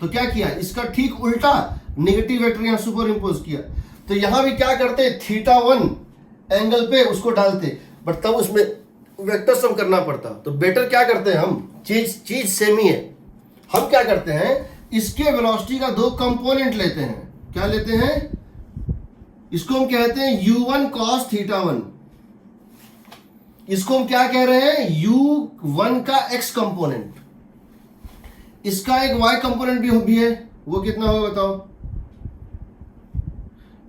तो क्या किया, इसका ठीक उल्टा नेगेटिव वेक्टर यहां सुपर इंपोज किया. तो यहां भी क्या करते, θ1 एंगल पे उसको डालते, बट तब उसमें वेक्टर सम करना पड़ता. तो बेटर क्या करते हैं हम, चीज सेम ही है. हम क्या करते हैं, इसके वेलोसिटी का 2 कंपोनेंट लेते हैं. क्या लेते हैं, इसको हम कहते हैं u1 cos θ1. इसको हम क्या कह रहे हैं, u1 का x कंपोनेंट. इसका एक y कंपोनेंट भी है, वो कितना होगा बताओ,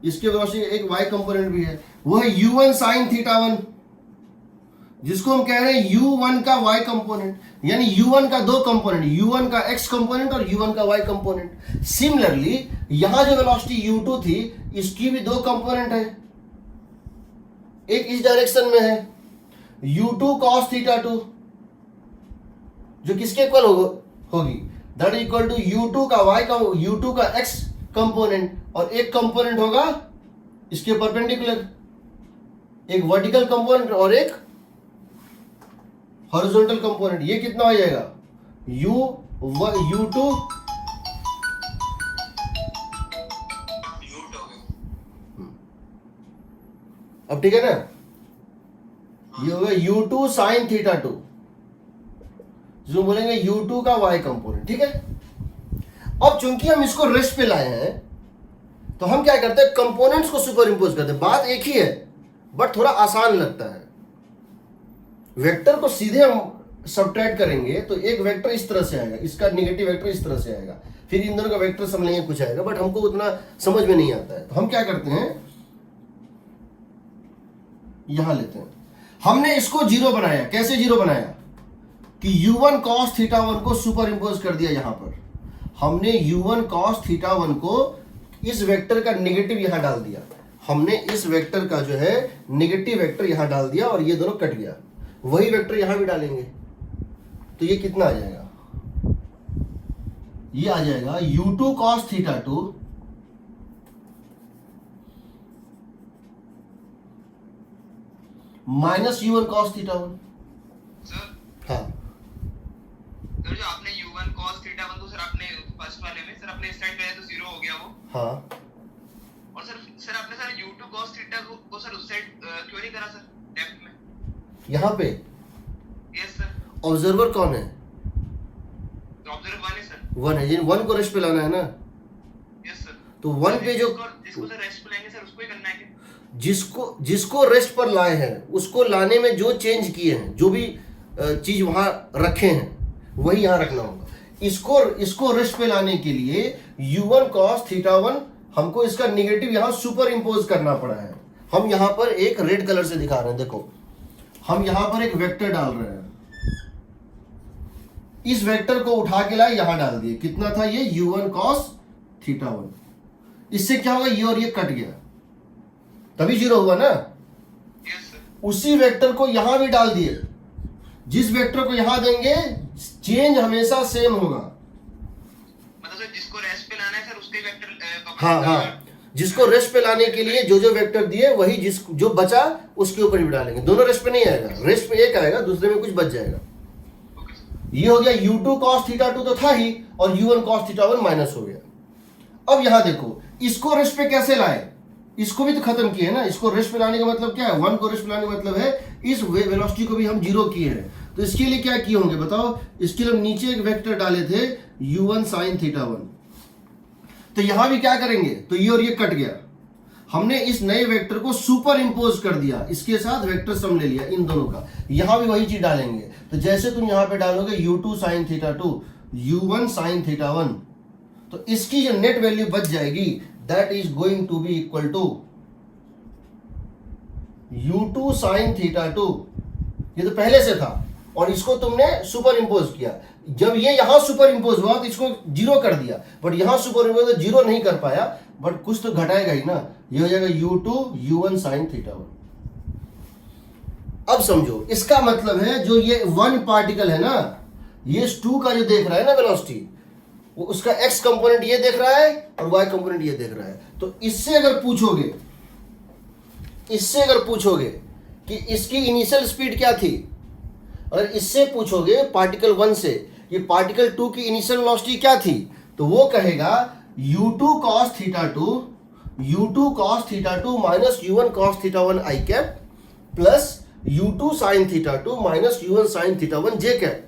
इसके वेलोसिटी एक y कंपोनेंट भी है, वो है u1 sin θ1, जिसको हम कह रहे हैं u1 का y कंपोनेंट. यानी u1 का 2 कंपोनेंट, u1 का x कंपोनेंट और u1 का y कंपोनेंट. सिमिलरली यहां जो वेलोसिटी u2 थी, इसकी भी 2 कंपोनेंट है, एक इस डायरेक्शन में है u2 cos θ2, जो किसके इक्वल होगी, that is equal to u2 का y का u2 का x कंपोनेंट, और एक कंपोनेंट होगा इसके परपेंडिकुलर, एक वर्टिकल कंपोनेंट और एक हॉरिजॉन्टल कंपोनेंट. ये कितना हो जाएगा, u2 अब ठीक है ना, ये होगा u2 sin θ2, जो बोलेंगे u2 का y कंपोनेंट. ठीक है, अब चूंकि हम इसको रेस्ट पे लाए हैं, तो हम क्या करते हैं, कंपोनेंट्स को सुपर इंपोज करते हैं. बात एक ही है, बट थोड़ा आसान लगता है. वेक्टर को सीधे हम सबट्रैक्ट करेंगे तो एक वेक्टर इस तरह से आएगा, इसका निगेटिव वेक्टर इस तरह से आएगा, फिर इन दोनों का वेक्टर समझेंगे कुछ आएगा, बट हमको उतना समझ में नहीं आता है. तो हम क्या करते हैं, यहां लेते हैं, हमने इसको 0 बनाया. कैसे 0 बनाया कि u1 cos θ1 को सुपर इंपोज कर दिया. यहां पर हमने u1 cos θ1 को इस वेक्टर का नेगेटिव यहां डाल दिया, हमने इस वेक्टर का जो है नेगेटिव वेक्टर यहां डाल दिया, और ये दोनों कट गया. वही वेक्टर यहां भी डालेंगे, तो ये कितना आ जाएगा, ये आ जाएगा u2 cos θ2 minus u1 cos θ1. Sir हाँ, सर जो आपने u1 cos θ1 तो सर आपने फर्स्ट वाले में सर अपने साइड गए तो 0 हो गया वो. हाँ, और सर आपने सर u2 cos θ को सर उस साइड क्यों नहीं करा सर डेप्थ में, यहाँ पे यस सर. ऑब्जर्वर कौन है, तो ऑब्जर्व 1 है सर. 1 है, 1 को रेस्ट पे लाना है ना. Yes sir. तो 1 पे जो जिसको सर रेस्ट पे लाएंगे सर उसको ही करना है क्या, जिसको रेस्ट पर लाए हैं, उसको लाने में जो चेंज किए हैं, जो भी चीज वहां रखे हैं, वही यहां रखना होगा. इसको रेस्ट पे लाने के लिए u1 cos θ1 हमको इसका नेगेटिव यहां सुपर इंपोज करना पड़ा है. हम यहां पर एक रेड कलर से दिखा रहे हैं, देखो हम यहां पर एक वेक्टर डाल रहे हैं, इस वेक्टर को उठा के लाए यहां डाल दिए. कितना था ये, u1 cos θ1. इससे क्या होगा, ये और ये कट गया, तभी 0 हुआ ना. Yes sir. उसी वेक्टर को यहां भी डाल दिए, जिस वेक्टर को यहां देंगे चेंज हमेशा सेम होगा. मतलब सर जिसको रेस्ट पे लाना है सर उसके वेक्टर हाँ हाँ, जिसको रेस्ट पे लाने के लिए जो वेक्टर दिए वही जो बचा उसके ऊपर भी डालेंगे. दोनों रेस्ट पे नहीं आएगा, रेस्ट पे एक आएगा, दूसरे में कुछ बच जाएगा. ये हो गया u2 cos θ2 तो था ही, और u1 cos θ1 माइनस हो गया. अब यहां देखो, इसको रेस्ट पे कैसे लाए, इसको भी तो खत्म किए ना. इसको रेस्ट पे लाने का मतलब क्या है, 1 को रेस्ट पे लाने का मतलब है इस वेलोसिटी को भी हम 0 किए हैं. तो इसके लिए क्या किए होंगे बताओ, इसके लिए हम नीचे एक वेक्टर डाले थे u1 sin θ1. तो यहां भी क्या करेंगे, तो ये और ये कट गया. हमने इस नए वेक्टर को सुपर इंपोज कर दिया, इसके साथ वेक्टर सम ले लिया इन दोनों का। यहां भी वही चीज डालेंगे, तो जैसे तुम यहां पे डालोगे u2 sin theta 2 u1 sin theta 1, तो इसकी जो नेट वैल्यू बच जाएगी that is going to be equal to u2 sin theta 2। ये तो पहले से था और इसको तुमने सुपर इंपोज किया। जब ये यहां सुपर इंपोज हुआ तो इसको जीरो कर दिया, बट यहां सुपर इंपोज तो जीरो नहीं कर पाया, बट कुछ तो घटाएगा ही ना। ये हो जाएगा u2 u1 sin थीटा 1। अब समझो, इसका मतलब है जो ये वन पार्टिकल है ना, ये 2 का जो देख रहा है ना वेलोसिटी, वो उसका x कंपोनेंट ये देख रहा है और y कंपोनेंट ये देख रहा है। तो इससे अगर पूछोगे कि इसकी इनिशियल स्पीड क्या थी, और इससे पूछोगे पार्टिकल 1 से ये पार्टिकल 2 की इनिशियल वेलोसिटी क्या थी, तो वो कहेगा u2 cos theta 2 minus u1 cos theta 1 i cap plus u2 sin theta 2 minus u1 sin theta 1 j cap.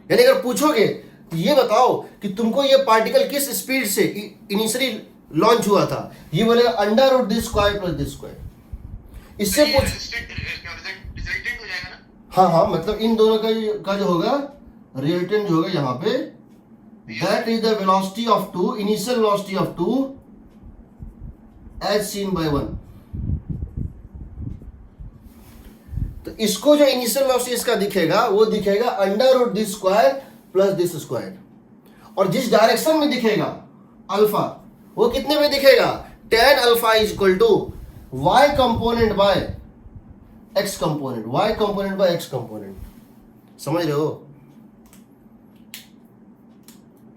यानी अगर पूछोगे तो ये बताओ कि तुमको ये पार्टिकल किस स्पीड से इनिशियली लॉन्च हुआ था, ये बोलेगा under root this square plus this square. इससे पूछ रिजल्टेंट हो जाएगा ना। हाँ, मतलब इन दोनों का जो होगा रिजल्टेंट जो होगा यहाँ पे, that is the velocity of 2, initial velocity of 2 as seen by 1। तो इसको जो इनिशियल वेलोसिटी इसका दिखेगा वो दिखेगा under root this square plus this square, और जिस डायरेक्शन में दिखेगा अल्फा वो कितने में दिखेगा, tan alpha is equal to y component by x component, y component by x component. समझ रहे हो?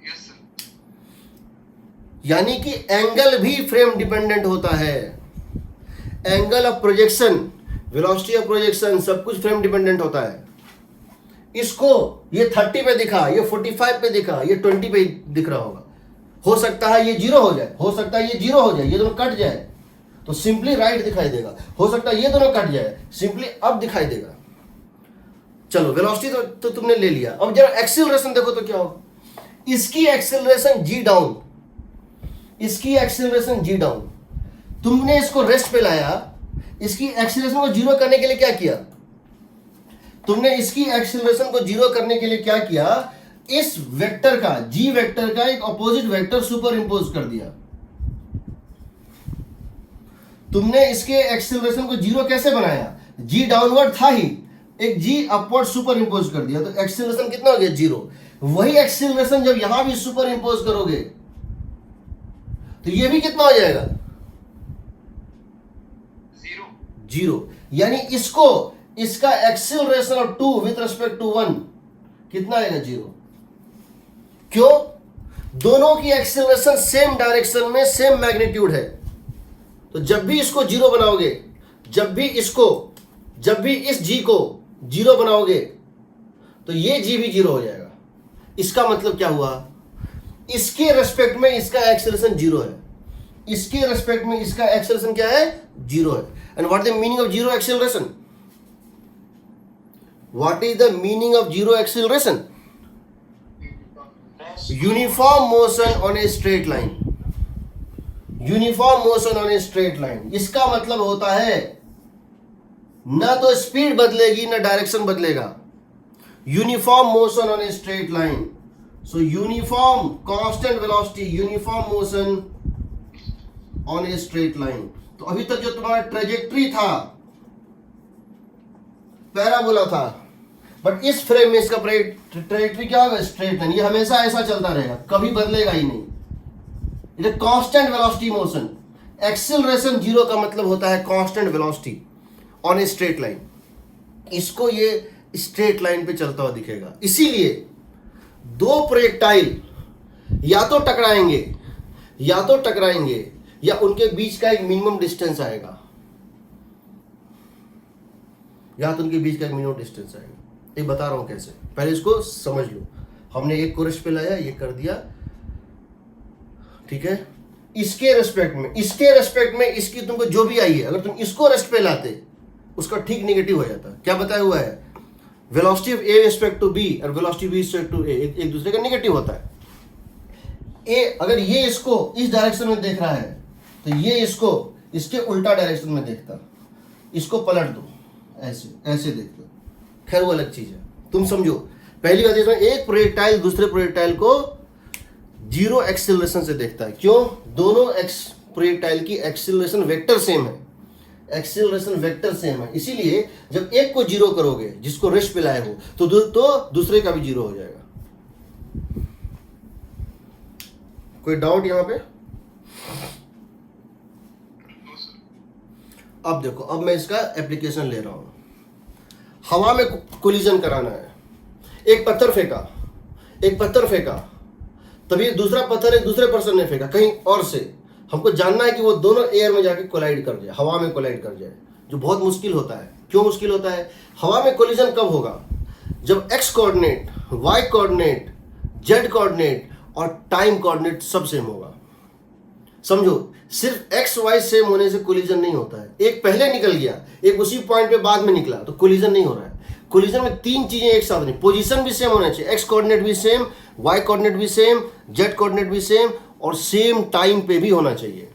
Yes sir. यानी कि एंगल भी फ्रेम डिपेंडेंट होता है। Angle of projection, velocity of projection, सब कुछ फ्रेम डिपेंडेंट होता है। इसको ये 30 पे दिखा, ये 45 पे दिखा, ये 20 पे दिख रहा होगा। हो सकता है ये 0 हो जाए, हो सकता है ये 0 हो जाए, ये दोनों कट जाए तो सिंपली राइट दिखाई देगा। हो सकता है ये दोनों कट जाए, सिंपली अप दिखाई देगा। चलो वेलोसिटी तो तुमने ले लिया। अब जरा एक्सीलरेशन देखो तो क्या होगा। इसकी एक्सीलरेशन g डाउन, इसकी एक्सीलरेशन g डाउन। तुमने इसको रेस्ट पे लाया, इसकी एक्सीलरेशन को जीरो करने के लिए क्या किया, तुमने इसकी एक्सीलरेशन को जीरो करने के लिए क्या किया, इस वेक्टर का, g वेक्टर का एक अपोजिट वेक्टर सुपर इंपोज कर दिया। तुमने इसके एक्सीलरेशन को जीरो कैसे बनाया, g डाउनवर्ड था ही, एक g अपवर्ड सुपर इंपोज कर दिया, तो एक्सीलरेशन कितना हो गया, 0। वही एक्सीलरेशन जब यहां भी सुपर इंपोज करोगे तो ये भी कितना हो जाएगा, 0। यानी इसको, इसका acceleration of 2 with respect to 1 कितना आएगा, 0। क्यों? दोनों की एक्सीलरेशन सेम डायरेक्शन में, सेम मैग्नीट्यूड है। तो जब भी इसको 0 बनाओगे, जब भी इस g को 0 बनाओगे तो ये g भी 0 हो जाएगा। इसका मतलब क्या हुआ, इसके रेस्पेक्ट में इसका एक्सीलरेशन 0 है, इसके रेस्पेक्ट में इसका एक्सीलरेशन क्या है, 0 है। And what is the meaning of 0 acceleration, what is the meaning of 0 acceleration, uniform motion on a straight line, uniform motion on a straight line. इसका मतलब होता है ना तो स्पीड बदलेगी ना डायरेक्शन बदलेगा, uniform motion on a straight line. So uniform constant velocity, uniform motion on a straight line. तो अभी तक जो तुम्हारा ट्रेजेक्ट्री था, पैराबोला था, बट इस फ्रेम में इसका ट्रेजेक्ट्री क्या होगा, स्ट्रेट लाइन। ये हमेशा ऐसा चलता रहेगा, कभी बदलेगा ही नहीं। ये कांस्टेंट वेलोसिटी मोशन, एक्सीलरेशन 0 का मतलब होता है constant velocity on a straight line. इसको ये स्ट्रेट लाइन पे चलता हुआ दिखेगा। इसीलिए दो प्रोजेक्टाइल या तो टकराएंगे या उनके बीच का एक मिनिमम डिस्टेंस आएगा, ये बता रहा हूं कैसे, पहले इसको समझ लो। हमने एक को रेस्ट पे लाया, ये कर दिया, ठीक है। इसके रेस्पेक्ट में इसकी तुमको जो भी आई है, अगर तुम इसको रेस्ट पे लाते उसका ठीक नेगेटिव हो जाता। क्या बताया हुआ है, velocity of A respect to B और velocity B respect to A एक दूसरे का नेगेटिव होता है। ए अगर ये इसको इस डायरेक्शन में देख रहा है तो ये इसको इसके उल्टा डायरेक्शन में देखता, इसको पलट दो, ऐसे ऐसे देखता, खैर वो अलग चीज है, तुम समझो। पहली बात इसमें एक प्रोजेक्टाइल दूसरे प्रोजेक्टाइल को जीरो एक्सेलरेशन से देखता है। क्यों? दोनों प्रोजेक्टाइल की एक्सेलरेशन वेक्टर सेम है, एक्सेलरेशन वेक्टर सेम है, इसीलिए जब एक को जीरो करोगे जिसको रेस्ट पे लाए हो तो दूसरे का भी जीरो हो जाएगा। कोई डाउट यहां पे? अब देखो, अब मैं इसका एप्लीकेशन ले रहा हूं। हवा में कोलिजन कराना है, एक पत्थर फेंका, तभी दूसरा पत्थर एक दूसरे पर्सन ने फेंका कहीं और से, हमको जानना है कि वो दोनों एयर में जाके कोलाइड कर जाए, हवा में कोलाइड कर जाए, जो बहुत मुश्किल होता है। क्यों मुश्किल होता है? हवा में कोलिजन कब होगा? जब x coordinate, y coordinate, z coordinate और टाइम कोऑर्डिनेट सब सेम होगा। समझो, सिर्फ एक्स वाई सेम होने से कोलिजन नहीं होता है। एक पहले निकल गया, एक उसी पॉइंट पे बाद में निकला, तो कोलिजन नहीं हो रहा है। कोलिजन में तीन चीजें एक साथ नहीं, पोजीशन भी सेम होना चाहिए, एक्स कोऑर्डिनेट भी सेम, वाई कोऑर्डिनेट भी सेम, जेड कोऑर्डिनेट भी सेम और सेम टाइम पे भी होना चाहिए।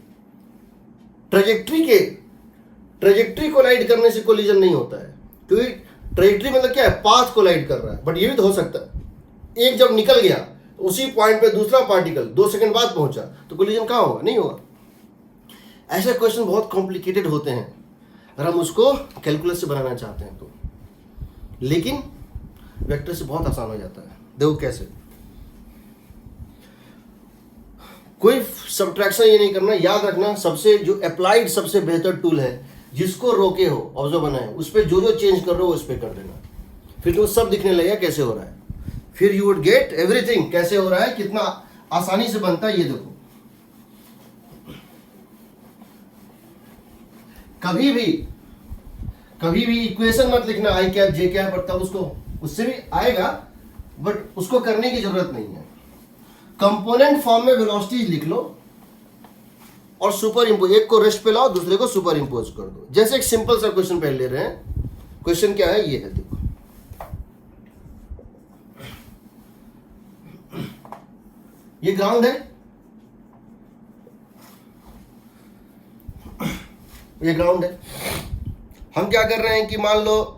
ट्रेजेक्ट्री कोलाइड करने से कोलिजन नहीं होता है, क्योंकि ट्रेजेक्ट्री मतलब क्या है? पाथ कोलाइड कर रहा है। बट ये भी तो हो सकता है, एक जब निकल गया तो उसी पॉइंट पे दूसरा पार्टिकल 2 सेकंड बाद पहुंचा, तो कोलिजन कहां होगा? नहीं होगा। ऐसे क्वेश्चन बहुत कॉम्प्लिकेटेड होते हैं अगर हम उसको कैलकुलस से बनाना चाहते हैं तो, लेकिन वेक्टर से बहुत आसान हो जाता है। देखो कैसे, कोई सब्ट्रैक्शन ये नहीं करना, याद रखना सबसे जो अप्लाइड सबसे बेहतर टूल है, जिसको रोके हो, ऑब्जर्व बनाए, उस पर जो चेंज कर रहे हो उस पर कर देना, फिर तो सब दिखने लगेगा कैसे हो रहा है, फिर यू वुड गेट एवरीथिंग कैसे हो रहा है, कितना आसानी से बनता है। ये देखो, कभी भी इक्वेशन मत लिखना आई कैप जे कैप, और तब उससे भी आएगा बट उसको करने की जरूरत नहीं है। कंपोनेंट फॉर्म में वेलोसिटीज लिख लो और सुपर इम्पोज, एक को रेस्ट पे लाओ, दूसरे को सुपर इम्पोज कर दो। जैसे एक सिंपल सा क्वेश्चन पहले ले रहे हैं। क्वेश्चन क्या है? ये है, देखो, ये ग्राउंड है, ये ग्राउंड है। हम क्या कर रहे हैं कि मान लो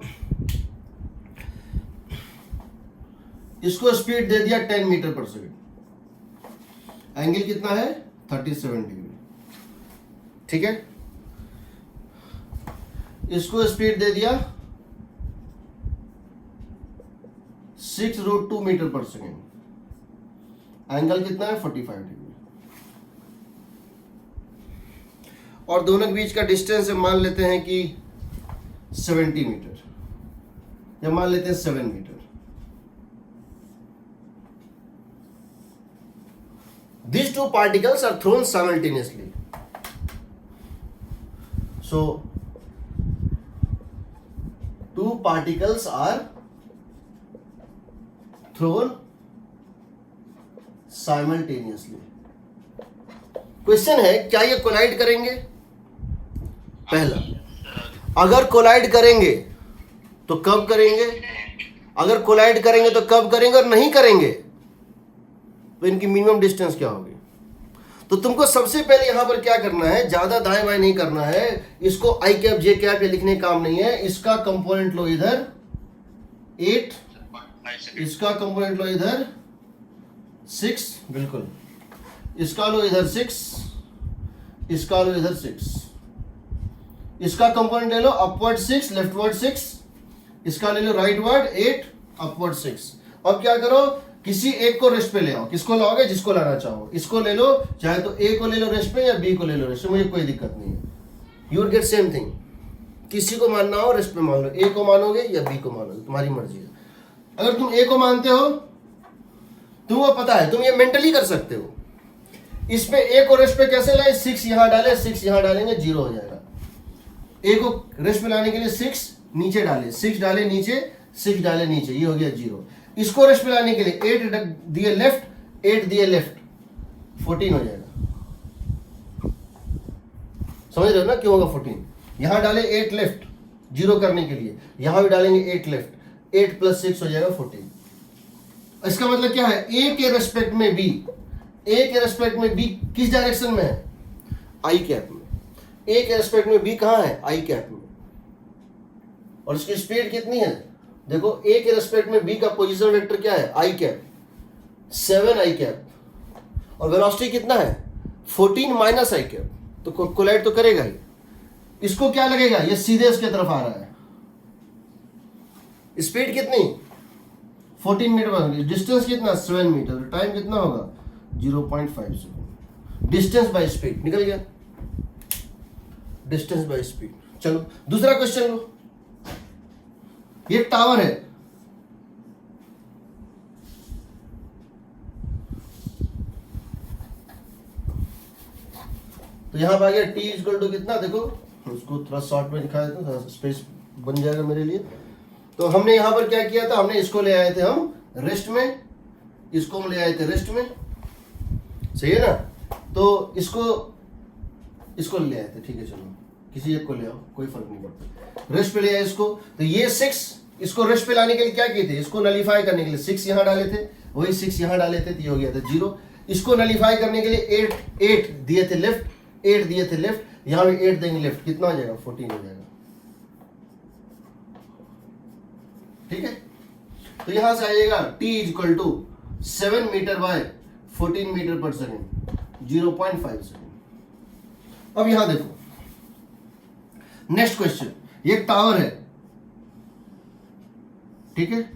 इसको स्पीड दे दिया 10 मीटर पर सेकेंड, एंगल कितना है? 37 डिग्री, ठीक है। इसको स्पीड दे दिया 6√2 मीटर पर सेकेंड, एंगल कितना है? 45 डिग्री, और दोनों के बीच का डिस्टेंस मान लेते हैं कि 70 मीटर, या मान लेते हैं 7 metre. These two particles are thrown simultaneously. So, two particles are thrown simultaneously. Question है, क्या ये कोलाइड करेंगे? पहला, अगर कोलाइड करेंगे तो कब करेंगे? अगर कोलाइड करेंगे तो कब करेंगे, और नहीं करेंगे तो इनकी मिनिमम डिस्टेंस क्या होगी? तो तुमको सबसे पहले यहां पर क्या करना है, ज्यादा दाएं बाएं नहीं करना है। इसको आई कैप जे कैप ये लिखने काम नहीं है। इसका कंपोनेंट लो इधर 8, इसका कंपोनेंट लो इधर 6, बिल्कुल, इसका लो इधर 6, इसका लो इधर 6, इसका कंपोनेंट ले लो अपवर्ड 6, लेफ्टवर्ड 6, इसका ले लो राइटवर्ड 8, अपवर्ड 6। अब क्या करो, किसी एक को रेस्ट पे ले आओ। किसको लाओगे? जिसको लाना चाहो। इसको ले लो, चाहे तो ए को ले लो रेस्ट पे या बी को ले लो रेस्ट पे, मुझे कोई दिक्कत नहीं है। You will get same thing. किसी को मानना हो रेस्ट पे मान लो, ए को मानोगे या बी को मानोगे, तुम्हारी मर्जी है। अगर तुम ए को मानते हो, तुमको पता है, तुम ये मेंटली कर सकते हो। इस पे ए को रेस्ट पे कैसे लाए? 6 यहां डाले, 6 यहां डालेंगे, 0 हो जाएगा। ए को रेस्ट पे लाने के लिए 6 नीचे डाले, 6 डाले नीचे, 6 डाले नीचे, ये हो गया 0। इसको रेस्ट पे लाने के लिए 8 दिए लेफ्ट, 8 दिए लेफ्ट, 14 हो जाएगा। समझ रहे हो ना क्यों होगा 14? यहां डाले 8 लेफ्ट 0 करने के लिए, यहां भी डालेंगे 8 लेफ्ट, 8 + 6 हो जाएगा 14। इसका मतलब क्या है? ए के रेस्पेक्ट में बी, ए के रेस्पेक्ट में बी किस डायरेक्शन में है? आई कैप में। ए के रेस्पेक्ट में बी कहाँ है, आई कैप में, और इसकी स्पीड कितनी है, देखो ए के रेस्पेक्ट में बी का पोजीशन वेक्टर क्या है, आई कैप, 7 आई कैप, और वेलोसिटी कितना है 14 माइनस आई कैप, तो कोलाइड तो करेगा ही। इसको क्या लगेगा, ये सीधे इसके तरफ आ रहा है, स्पीड कितनी 14 मीटर, डिस्टेंस कितना 7 मीटर, टाइम कितना होगा 0.5 सेकंड। डिस्टेंस बाय स्पीड निकल गया, डिस्टेंस बाय स्पीड। चलो दूसरा क्वेश्चन लो, ये टावर है, तो यहां पर आ गया टी इक्वल टू कितना, देखो उसको थोड़ा शॉर्ट में दिखाया था, थोड़ा स्पेस बन जाएगा मेरे लिए। तो हमने यहां पर क्या किया था, हमने इसको ले आए थे हम रेस्ट में, इसको हम ले आए थे रेस्ट में, सही है ना, तो इसको ले आए थे, ठीक है चलो किसी एक को ले आओ, कोई फर्क नहीं पड़ता, रेस्ट पे ले आए इसको। तो ये 6 इसको रेस्ट पे लाने के लिए क्या किए थे, इसको नलीफाई करने के लिए 6 यहां डाले थे, वही 6 यहां डाले थे, तो ये हो गया था 0। इसको नलीफाई करने के लिए 8 दिए थे लेफ्ट, 8 दिए थे लेफ्ट, यहां भी 8 देंगे लेफ्ट, कितना हो जाएगा 14 हो जाएगा, ठीक है। तो यहां से आइएगा t equal to 7 metre by 14 metre पर सेकेंड, 0.5 सेकेंड। अब यहां देखो नेक्स्ट क्वेश्चन, ये टावर है, ठीक है,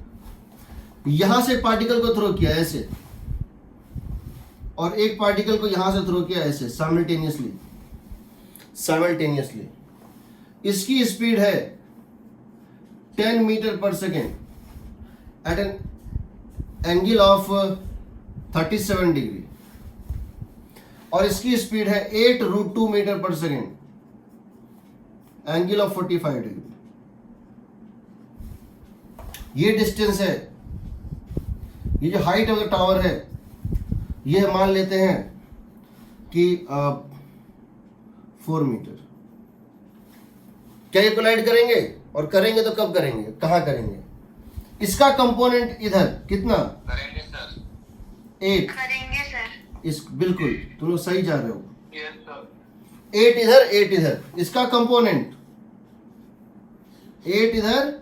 यहां से पार्टिकल को थ्रो किया ऐसे, और एक पार्टिकल को यहां से थ्रो किया ऐसे साइमल्टेनियसली, इसकी स्पीड है 10 मीटर पर second at an angle of 37 degree, और इसकी स्पीड है 8√2 मीटर पर सेकेंड एंगल ऑफ 45 डिग्री। ये डिस्टेंस है, ये जो हाइट ऑफ द टावर है, ये मान लेते हैं कि 4 मीटर। क्या ये कोलाइड करेंगे, और करेंगे तो कब करेंगे, कहां करेंगे, इसका कंपोनेंट इधर कितना करेंगे सर, 8 करेंगे सर। इस बिल्कुल तुम लोग सही जा रहे हो, यस सर, 8 इधर 8 इधर, इसका कंपोनेंट 8 इधर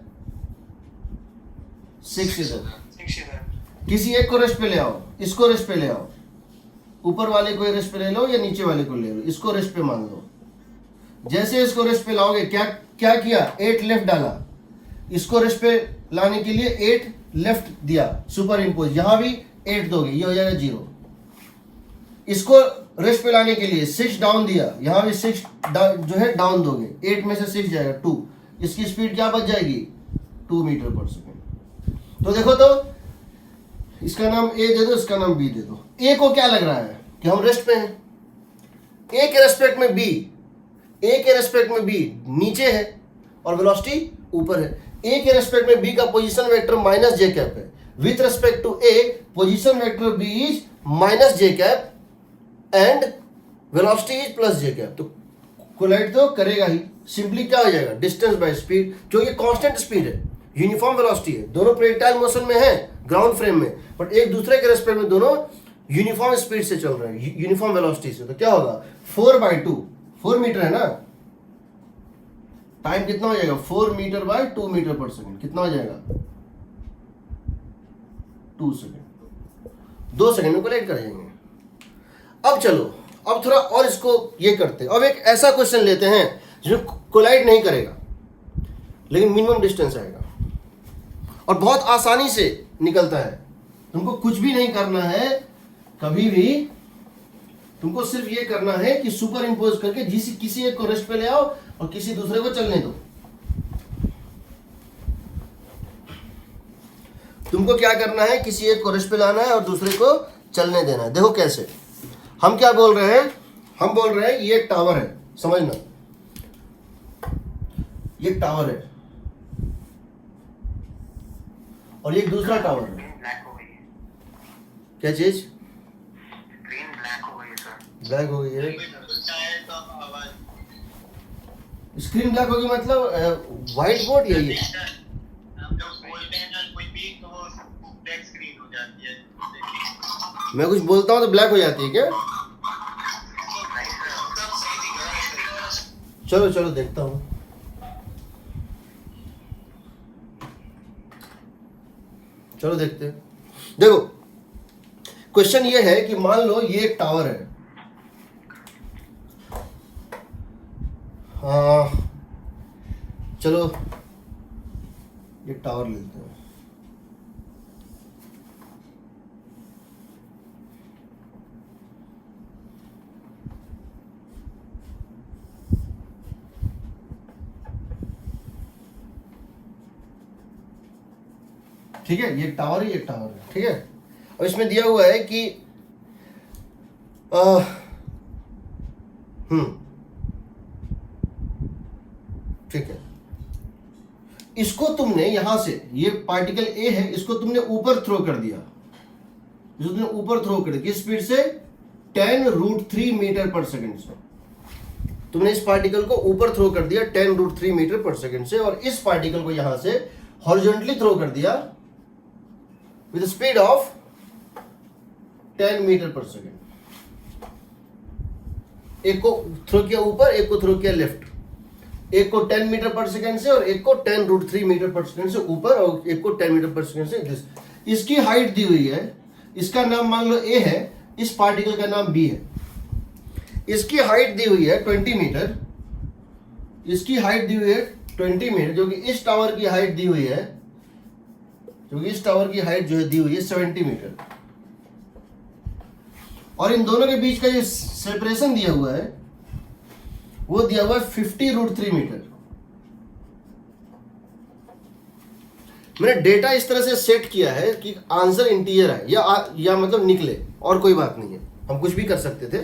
6 इधर। 6 इधर, किसी एक को रेस्ट पे ले आओ, इसको रेस्ट पे ले आओ, ऊपर वाले को रेस्ट पे ले लो या नीचे वाले को ले लो, इसको रेस्ट पे मान लो। जैसे इसको रेस्ट पे लाओगे, क्या किया 8 लेफ्ट डाला, इसको रेस्ट पे लाने के लिए 8 लेफ्ट दिया, सुपर इम्पोज, यहां भी 8 दोगे, ये हो जाएगा 0। इसको रेस्ट पे लाने के लिए 6 डाउन दिया, यहां भी 6 जो है डाउन दोगे, 8 में से 6 जाएगा 2, इसकी स्पीड क्या बच जाएगी 2 मीटर पर सेकेंड। तो देखो, तो इसका नाम ए दे दो, इसका नाम बी दे दो। ए को क्या लग रहा है कि हम रेस्ट पे हैं, ए के रेस्पेक्ट में बी, ए के रेस्पेक्ट में बी नीचे है और वेलोसिटी ऊपर है। ए के रेस्पेक्ट में बी का पोजीशन वेक्टर माइनस जे कैप है, with respect to A position vector B is minus J cap and velocity is plus J cap. तो कोलाइड तो करेगा ही, सिंपली क्या हो जाएगा डिस्टेंस बाय स्पीड, जो ये कांस्टेंट स्पीड है, यूनिफॉर्म वेलोसिटी है, दोनों प्रोजेक्टाइल मोशन में है ग्राउंड फ्रेम में, बट एक दूसरे के रेस्पेक्ट में दोनों यूनिफॉर्म स्पीड से चल रहे हैं, यूनिफॉर्म वेलोसिटी से। तो क्या होगा 4/2, 4 मीटर है ना, टाइम कितना हो जाएगा 4 मीटर बाय 2 मीटर पर सेकेंड, कितना हो जाएगा 2 सेकेंड, 2 सेकेंड में कोलाइड कर जाएंगे। अब चलो, अब थोड़ा और इसको ये करते हैं। अब एक ऐसा क्वेश्चन लेते हैं जिसमें कोलाइड नहीं करेगा लेकिन मिनिमम डिस्टेंस आएगा और बहुत आसानी से निकलता है। तुमको कुछ भी नहीं करना है, कभी भी तुमको सिर्फ ये करना है कि सुपर इम्पोज करके किसी एक को रेस्ट पे ले आओ और किसी दूसरे को चलने दो। तुमको क्या करना है, किसी एक को रेस्ट पे लाना है और दूसरे को चलने देना है। देखो कैसे, हम क्या बोल रहे हैं, हम बोल रहे हैं ये टावर है, समझना, ये टावर है और ये दूसरा टावर है। ब्लैक हो गई है, क्या चीज स्क्रीन ब्लैक हो गई है सर, ब्लैक हो गई है, चाहे तो आवाज स्क्रीन ब्लैक होगी मतलब व्हाइट बोर्ड या ये हम जब बोलते हैं ना कोई भी तो वो ब्लैक स्क्रीन हो जाती है। मैं कुछ बोलता हूँ तो ब्लैक हो जाती है क्या? चलो चलो देखता हूं। चलो देखते हैं। देखो क्वेश्चन ये है कि मान लो ये एक टावर है। हाँ चलो ये टावर लेते हैं। ठीक है, ये टावर है, ये टावर है। ठीक है, अब इसमें दिया हुआ है कि ठीक है, इसको तुमने यहां से, ये पार्टिकल ए है, इसको तुमने ऊपर थ्रो कर दिया। जो तुमने ऊपर थ्रो कर दिया किस स्पीड से? 10√3 मीटर पर सेकंड से। तुमने इस पार्टिकल को ऊपर थ्रो कर दिया 10√3 मीटर पर सेकंड से, और इस पार्टिकल को यहां से हॉरिजॉन्टली थ्रो कर दिया विद स्पीड ऑफ 10 मीटर पर सेकंड। एक को थ्रो किया ऊपर, एक को थ्रो किया लेफ्ट। एक को 10 मीटर पर सेकंड से और एक को 10√3 मीटर पर सेकंड से ऊपर, और एक को 10 मीटर पर सेकंड से। इसकी हाइट दी हुई है, इसका नाम मान लो ए है, इस पार्टिकल का नाम बी है। इसकी हाइट दी हुई है 20 मीटर, इसकी हाइट दी हुई है 20 मीटर, जो कि इस टावर की हाइट दी हुई है, जो कि इस टावर की हाइट जो है दी हुई है 70 मीटर। और इन दोनों के बीच का जो सेपरेशन दिया हुआ है वो दिया हुआ है 50√3 मीटर। मैंने डेटा इस तरह से सेट किया है कि आंसर इंटीजर है या मतलब निकले, और कोई बात नहीं है, हम कुछ भी कर सकते थे,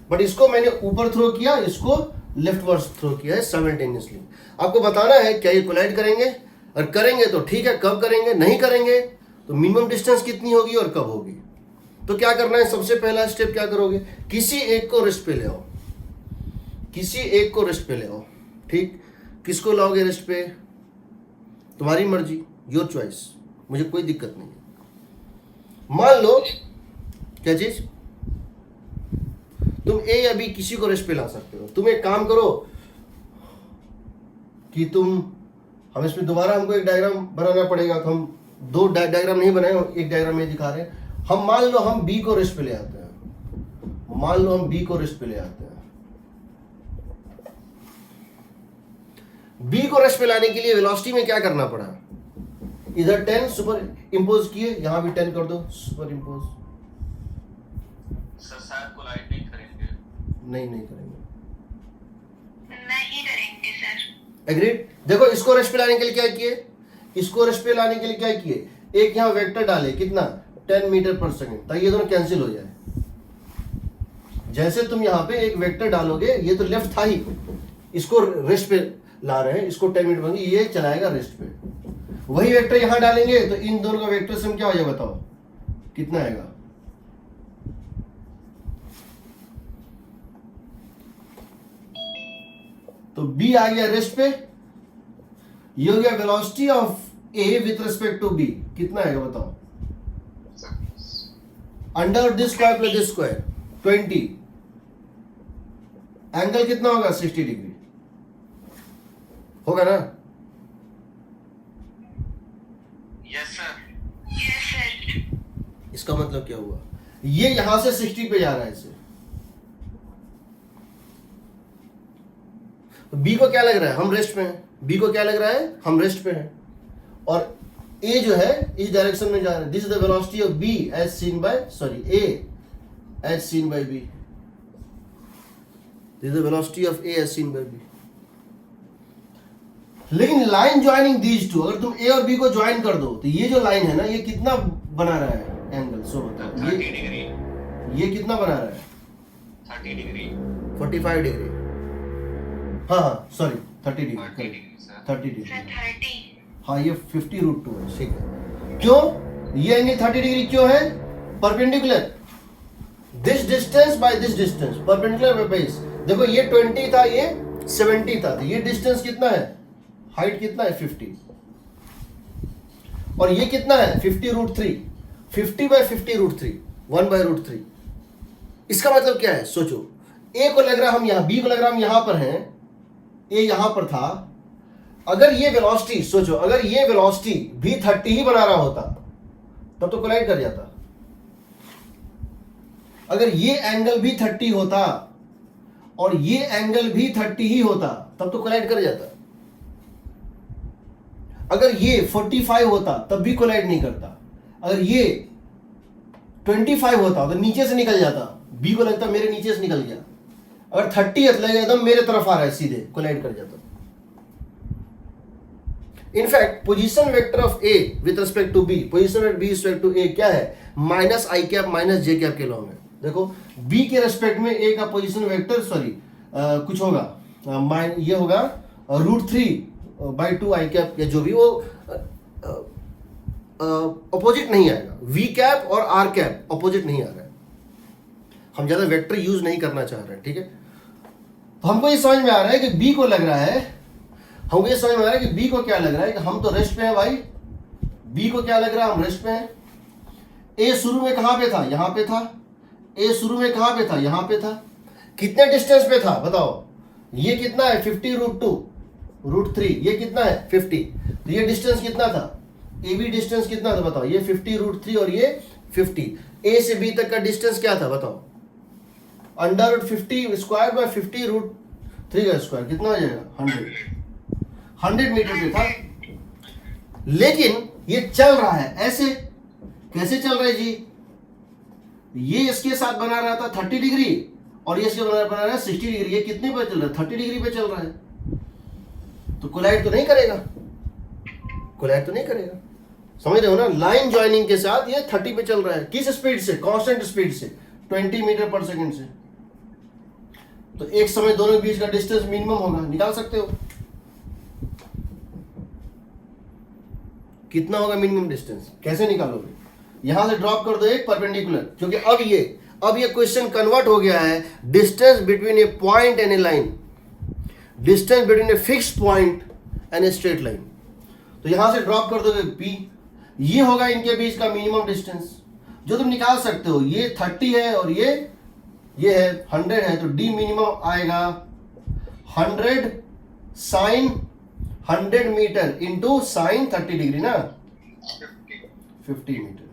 बट इसको मैंने ऊपर थ्रो किया, इसको लेफ्ट वर्स थ्रो किया है साइमल्टेनियसली। आपको बताना है क्या ये कोलाइड करेंगे, और करेंगे तो ठीक है, कब करेंगे, नहीं करेंगे तो मिनिमम डिस्टेंस कितनी होगी और कब होगी। तो क्या करना है, सबसे पहला स्टेप क्या करोगे, किसी एक को रेस्ट पे ले आओ, किसी एक को रेस्ट पे ले आओ। ठीक, किसको लाओगे रेस्ट पे, तुम्हारी मर्जी, योर चॉइस, मुझे कोई दिक्कत नहीं है। मान लो क्या चीज, तुम ए या बी किसी को रेस्ट पे ला सकते हो। तुम एक काम करो कि हम इसमें दोबारा हमको एक डायग्राम बनाना पड़ेगा, तो हम दो डायग्राम नहीं बनाए, एक डायग्राम में दिखा रहे हैं। हम मान लो हम बी को रेस्ट पे ले आते हैं, मान लो हम बी को रेस्ट पे ले आते हैं। बी को रेस्ट पे लाने के लिए वेलोसिटी में क्या करना पड़ा, इधर 10 सुपर इंपोज किए, यहां भी 10 कर दो सुपर इंपोज। सर शायद कोलाइड नहीं करेंगे। नहीं करेंगे, नहीं करेंगे सर। एग्रीड। देखो इसको रेस्ट पे लाने के लिए क्या किए, इसको रेस्ट पे लाने के लिए क्या किए, एक यहां वेक्टर डाले, कितना 10 मीटर पर सेकंड, ताकि ये दोनों कैंसिल हो जाए। जैसे तुम यहां पे एक वेक्टर डालोगे, ये तो लेफ्ट था ही, इसको रेस्ट पे ला रहे हैं, इसको 10 मीटर बनेंगे, ये चलाएगा रेस्ट पे। वही वेक्टर यहां डालेंगे तो इन दोनों का वेक्टर सम क्या हो जाएगा, बताओ कितना आएगा। तो बी आ गया रेस्ट पे, ये हो गया velocity of A with respect to B, कितना आएगा बताओ, under this square plus this square 20, angle कितना होगा 60 डिग्री होगा ना। Yes sir. Yes sir. इसका मतलब क्या हुआ, ये यहां से 60 पे जा रहा है इसे, तो बी को क्या लग रहा है, हम रेस्ट पे हैं, बी को क्या लग रहा है, हम रेस्ट पे हैं, और ए जो है इस डायरेक्शन में जा रहा है। This is the velocity of B as seen by, sorry A as seen by B, this is the velocity of A as seen by B. लेकिन लाइन ज्वाइनिंग दीज टू, अगर तुम ए और बी को ज्वाइन कर दो तो ये जो लाइन है ना, ये कितना बना रहा है एंगल, सो बताओ 30 डिग्री। ये कितना बना रहा है, 30 डिग्री। 45 डिग्री, हाँ sorry 30 degree, 30 degree sir. 30 degree, sir 30। हाँ ये 50√2 है, ठीक है। क्यों ये एंगल 30 डिग्री क्यों है, perpendicular this distance by this distance, perpendicular base. देखो ये 20 था, ये 70 था, तो ये डिस्टेंस कितना है, हाइट कितना है 50, और ये कितना है 50√3, 50 बाय 50√3, 1/√3। इसका मतलब क्या है, सोचो, ए को लग रहा हम यहां, बी को लग रहा हम यहां पर हैं, ए यहां पर था, अगर ये वेलोसिटी सोचो, अगर ये वेलोसिटी भी 30 ही बना रहा होता तब तो कोलाइड कर जाता। अगर ये एंगल भी 30 होता और ये एंगल भी 30 ही होता तब तो कोलाइड कर जाता। अगर ये 45 होता तब भी कोलाइड नहीं करता। अगर ये 25 होता तो नीचे से निकल जाता, बी को लगता मेरे नीचे से निकल गया। अगर 30 लगेगा एकदम मेरे तरफ आ रहा है सीधे, कोलाइड कर जाता। In fact position vector of A with respect to B, position vector B respect to A क्या है, minus i cap minus J cap के लॉन्ग है। देखो बी के रेस्पेक्ट में ए का पोजीशन वेक्टर कुछ होगा, ये होगा √3/2 आई कैप या जो भी, वो अपोजिट नहीं आएगा। वी कैप और आर कैप अपोजिट नहीं आ रहा है। हम ज्यादा वेक्टर यूज नहीं करना चाह रहे हैं, ठीक है। तो हमको ये समझ में आ रहा है कि बी को लग रहा है, हमको ये समझ में आ रहा है कि बी को क्या लग रहा है कि हम तो रेस्ट पे हैं भाई। बी को क्या लग रहा है, हम रेस्ट पे हैं। ए शुरू में कहां पे था, यहां पे था। ए शुरू में कहां पे था, यहां पे था। कितने डिस्टेंस पे था बताओ, ये कितना है 50√2/3, ये कितना है 50। तो ये डिस्टेंस कितना था, ए बी डिस्टेंस कितना था बताओ, ये 50√3 और ये 50। ए से बी तक का डिस्टेंस क्या था बताओ, √50² बाय 50√3 का स्क्वायर कितना हो जाएगा 100 मीटर पे था। लेकिन ये चल रहा है ऐसे, कैसे चल रहा है जी, ये इसके साथ बना रहा था 30 डिग्री और ये इसके बना रहा है 60 डिग्री। ये कितने पे चल रहा है, 30 डिग्री पे चल रहा है। तो कोलाइड तो नहीं करेगा, कोलाइड तो नहीं करेगा, समझ रहे हो ना। लाइन ज्वाइनिंग के साथ ये 30 पे चल रहा है, किस स्पीड से, कांस्टेंट स्पीड से 20 मीटर पर सेकंड से। तो एक समय दोनों के बीच का डिस्टेंस मिनिमम होगा, निकाल सकते हो कितना होगा मिनिमम डिस्टेंस, कैसे निकालोगे। यहां से ड्रॉप कर दो एक परपेंडिकुलर, क्योंकि अब ये क्वेश्चन कन्वर्ट हो गया है distance between A point and A line, distance between a fixed point and a straight line. तो यहां से ड्रॉप कर दोगे पी, ये होगा इनके बीच का मिनिमम डिस्टेंस जो तुम निकाल सकते हो। ये 30 है और ये है 100 है, तो डी मिनिमम आएगा 100 sine 100 metre into sine 30 degree ना, 50 मीटर।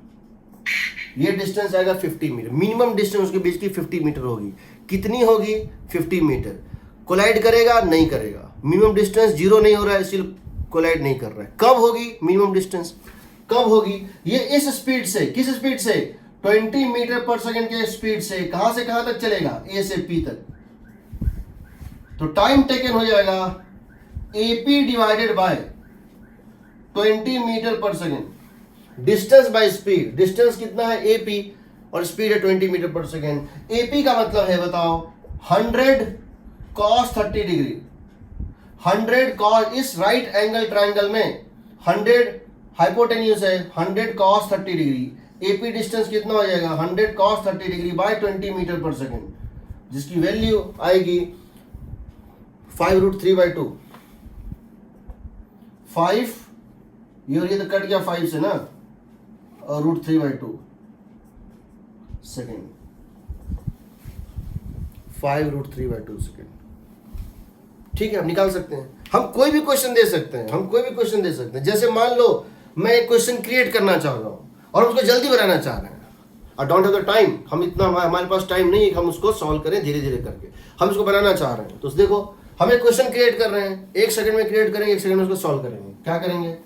ये डिस्टेंस आएगा 50 मीटर, मिनिमम डिस्टेंस के बीच की 50 मीटर होगी। कितनी होगी 50 मीटर। कोलाइड करेगा नहीं करेगा, मिनिमम डिस्टेंस 0 नहीं हो रहा है इसलिए कोलाइड नहीं कर रहा है। कब होगी मिनिमम डिस्टेंस, कब होगी, ये इस स्पीड से, किस स्पीड से 20 मीटर पर सेकंड के स्पीड से कहां तक चलेगा, ए से पी तक। तो टाइम टेकन हो जाएगा AP डिवाइडेड बाय 20 मीटर पर second, distance by speed. Distance कितना है AP और स्पीड है 20 मीटर पर सेकेंड। AP का मतलब है बताओ 100 cos 30 डिग्री, 100 cos, इस राइट एंगल ट्राइंगल में 100 हाइपोटेन्यूज है, 100 cos 30 डिग्री। AP डिस्टेंस कितना हो जाएगा 100 cos 30 डिग्री बाय 20 मीटर पर सेकेंड, जिसकी वैल्यू आएगी 5√3/2। 5 ये और ये तो कट गया 5 से ना, और √3/2 सेकेंड, 5√3/2 सेकेंड। ठीक है, आप निकाल सकते हैं। हम कोई भी क्वेश्चन दे सकते हैं, जैसे मान लो मैं एक क्वेश्चन क्रिएट करना चाह रहा हूं और उसको जल्दी बनाना चाह रहे हैं, I don't have the time, हम इतना हमारे पास टाइम नहीं है कि हम उसको सॉल्व करें धीरे धीरे करके, हम इसको बनाना चाह रहे हैं। तो देखो हम एक क्वेश्चन क्रिएट कर रहे हैं, 1 सेकंड में क्रिएट करेंगे, 1 सेकंड में उसको सॉल्व करेंगे। क्या करेंगे,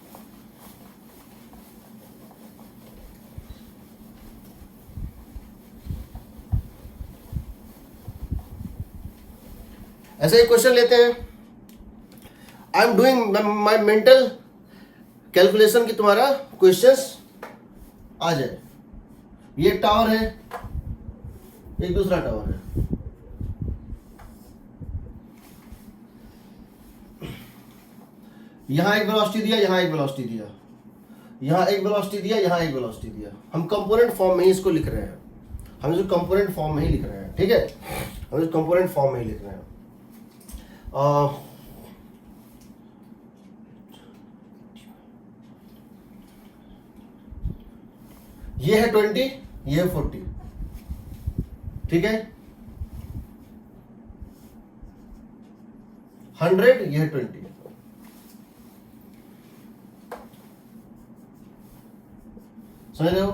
ऐसा एक क्वेश्चन लेते हैं। I am doing my mental calculation की तुम्हारा क्वेश्चंस आ जाए। ये टावर है, एक दूसरा टावर है, यहां एक वेलोसिटी दिया, यहां एक वेलोसिटी दिया, यहां एक वेलोसिटी दिया, यहां एक वेलोसिटी दिया। हम कंपोनेंट फॉर्म में ही इसको लिख रहे हैं, हम इसको कंपोनेंट फॉर्म में ही लिख रहे हैं, ठीक है, हम इसको कंपोनेंट फॉर्म में ही लिख रहे हैं। ये है 20, ये है 40, ठीक है, 100 ये है 20। समझ रहे हो?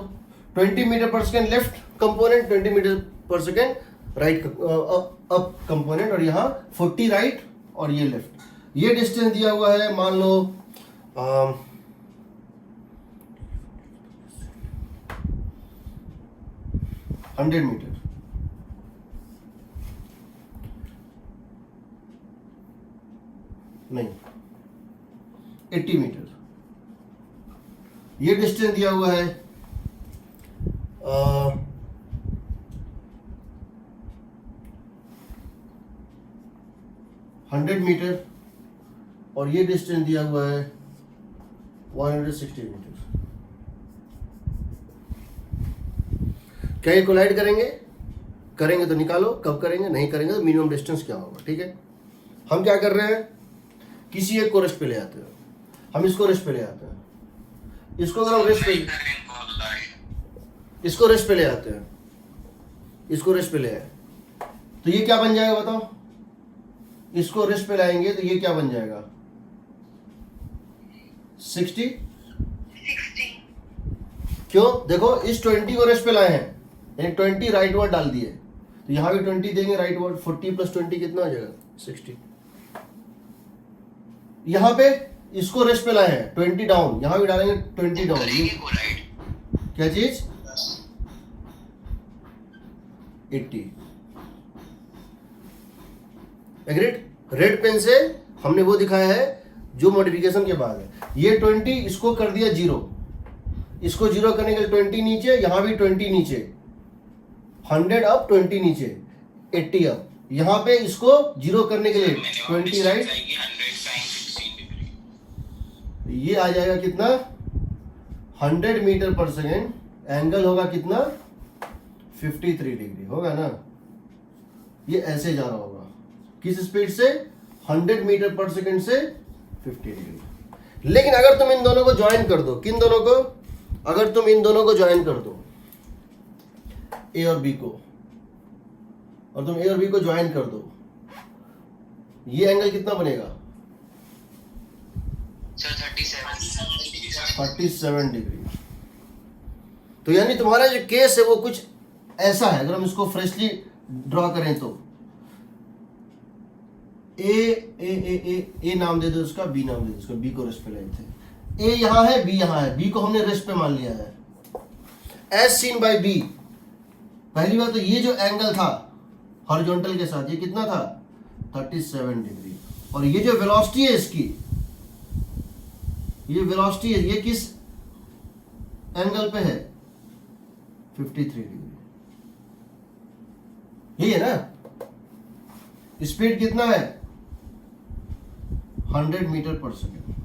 20 मीटर पर सेकेंड लेफ्ट कंपोनेंट, 20 मीटर पर सेकेंड राइट अप कंपोनेंट, और यहाँ 40 राइट और ये लेफ्ट। ये डिस्टेंस दिया हुआ है, मान लो 100 मीटर, नहीं 80 मीटर। ये डिस्टेंस दिया हुआ है 100 मीटर, और ये डिस्टेंस दिया हुआ है 160 मीटर। क्या ये कोलाइड करेंगे? करेंगे तो निकालो, कब करेंगे, नहीं करेंगे तो मिनिमम डिस्टेंस क्या होगा। ठीक है, हम क्या कर रहे हैं, किसी एक को रेस्ट पे ले आते हैं, हम इसको रेस्ट पे ले आते हैं, इसको अगर हम रेस्ट पे, इसको रेस्ट पे ले आते हैं, इसको रेस्ट पे ले आए तो ये क्या बन जाएगा बताओ? इसको रेस्ट पे लाएंगे तो ये क्या बन जाएगा? 60। 60 क्यों? देखो इस 20 को रेस्ट पे लाए हैं, यानी 20 राइट वर्ड डाल दिए, तो यहाँ भी 20 देंगे राइट वर्ड, 40 + 20 कितना हो जाएगा? 60। यहाँ पे इसको रेस्ट पे लाए हैं, 20 डाउन, यहाँ भी डालेंगे 20 डाउन। क्या चीज? 80। एग्रीड? रेड पेन से हमने वो दिखाया है जो मॉडिफिकेशन के बाद है। ये 20 इसको कर दिया 0, इसको 0 करने के लिए 20 नीचे, यहां भी 20 नीचे, 100 अप 20 नीचे, 80 अप, यहां पे इसको 0 करने के लिए 20 राइट, ये आ जाएगा कितना? 100 मीटर पर सेकेंड, एंगल होगा कितना? 53 डिग्री होगा ना। ये ऐसे जा रहा होगा, किस स्पीड से? 100 मीटर पर सेकेंड से 50 डिग्री। लेकिन अगर तुम इन दोनों को ज्वाइन कर दो, किन दोनों को? अगर तुम इन दोनों को ज्वाइन कर दो, ए और बी को, और तुम ए और बी को ज्वाइन कर दो, ये एंगल कितना बनेगा? 37 डिग्री। तो यानी तुम्हारा जो केस है वो कुछ ऐसा है, अगर हम इसको फ्रेशली ड्रॉ करें तो ए ए ए ए ए नाम दे दो उसका, बी नाम दे दो उसका, बी को रेस्ट पे लाए थे, ए यहां है, बी यहां है, बी को हमने रेस्ट पे मान लिया है। एज सीन बाय बी, पहली बात तो ये जो एंगल था हॉरिजॉन्टल के साथ, ये कितना था? 37 डिग्री। और ये जो वेलोसिटी है इसकी, ये वेलोसिटी है, ये किस एंगल पे है? 53 डिग्री। यही है ना। स्पीड कितना है? 100 मीटर पर सेकेंड।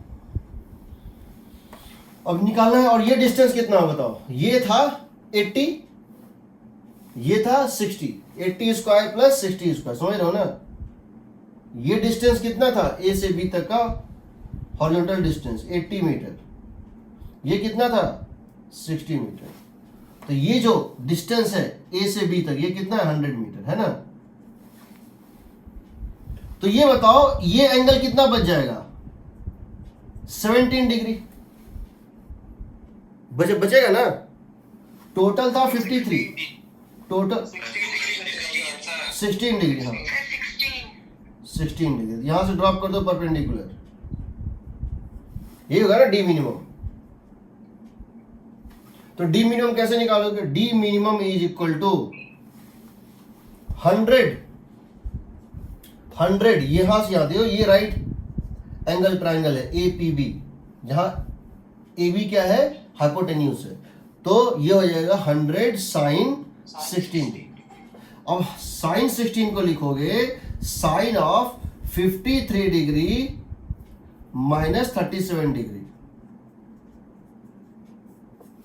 अब निकालना है, और ये डिस्टेंस कितना है बताओ? ये था 80, ये था 60, 80 स्क्वायर प्लस 60 स्क्वायर, समझ रहे हो ना। ये डिस्टेंस कितना था? ए से बी तक का हॉरिजॉन्टल डिस्टेंस 80 मीटर, ये कितना था? 60 मीटर। तो ये जो डिस्टेंस है ए से बी तक, ये कितना है? 100 मीटर, है ना। तो ये बताओ ये एंगल कितना बच जाएगा? 17 डिग्री बचेगा ना। टोटल था 53, टोटल 16 डिग्री। हाँ 16 डिग्री, यहां से ड्रॉप कर दो परपेंडिकुलर, ये होगा ना डी मिनिमम। तो डी मिनिमम कैसे निकालोगे? D minimum is equal to 100 यहां से यहां देखो, ये राइट एंगल ट्राइंगल है ए पी बी, जहां ए बी क्या है? हाइपोटेन्यूज है, तो ये हो जाएगा 100 साइन 16। अब साइन 16 को लिखोगे sine of 53 degree minus 37 degree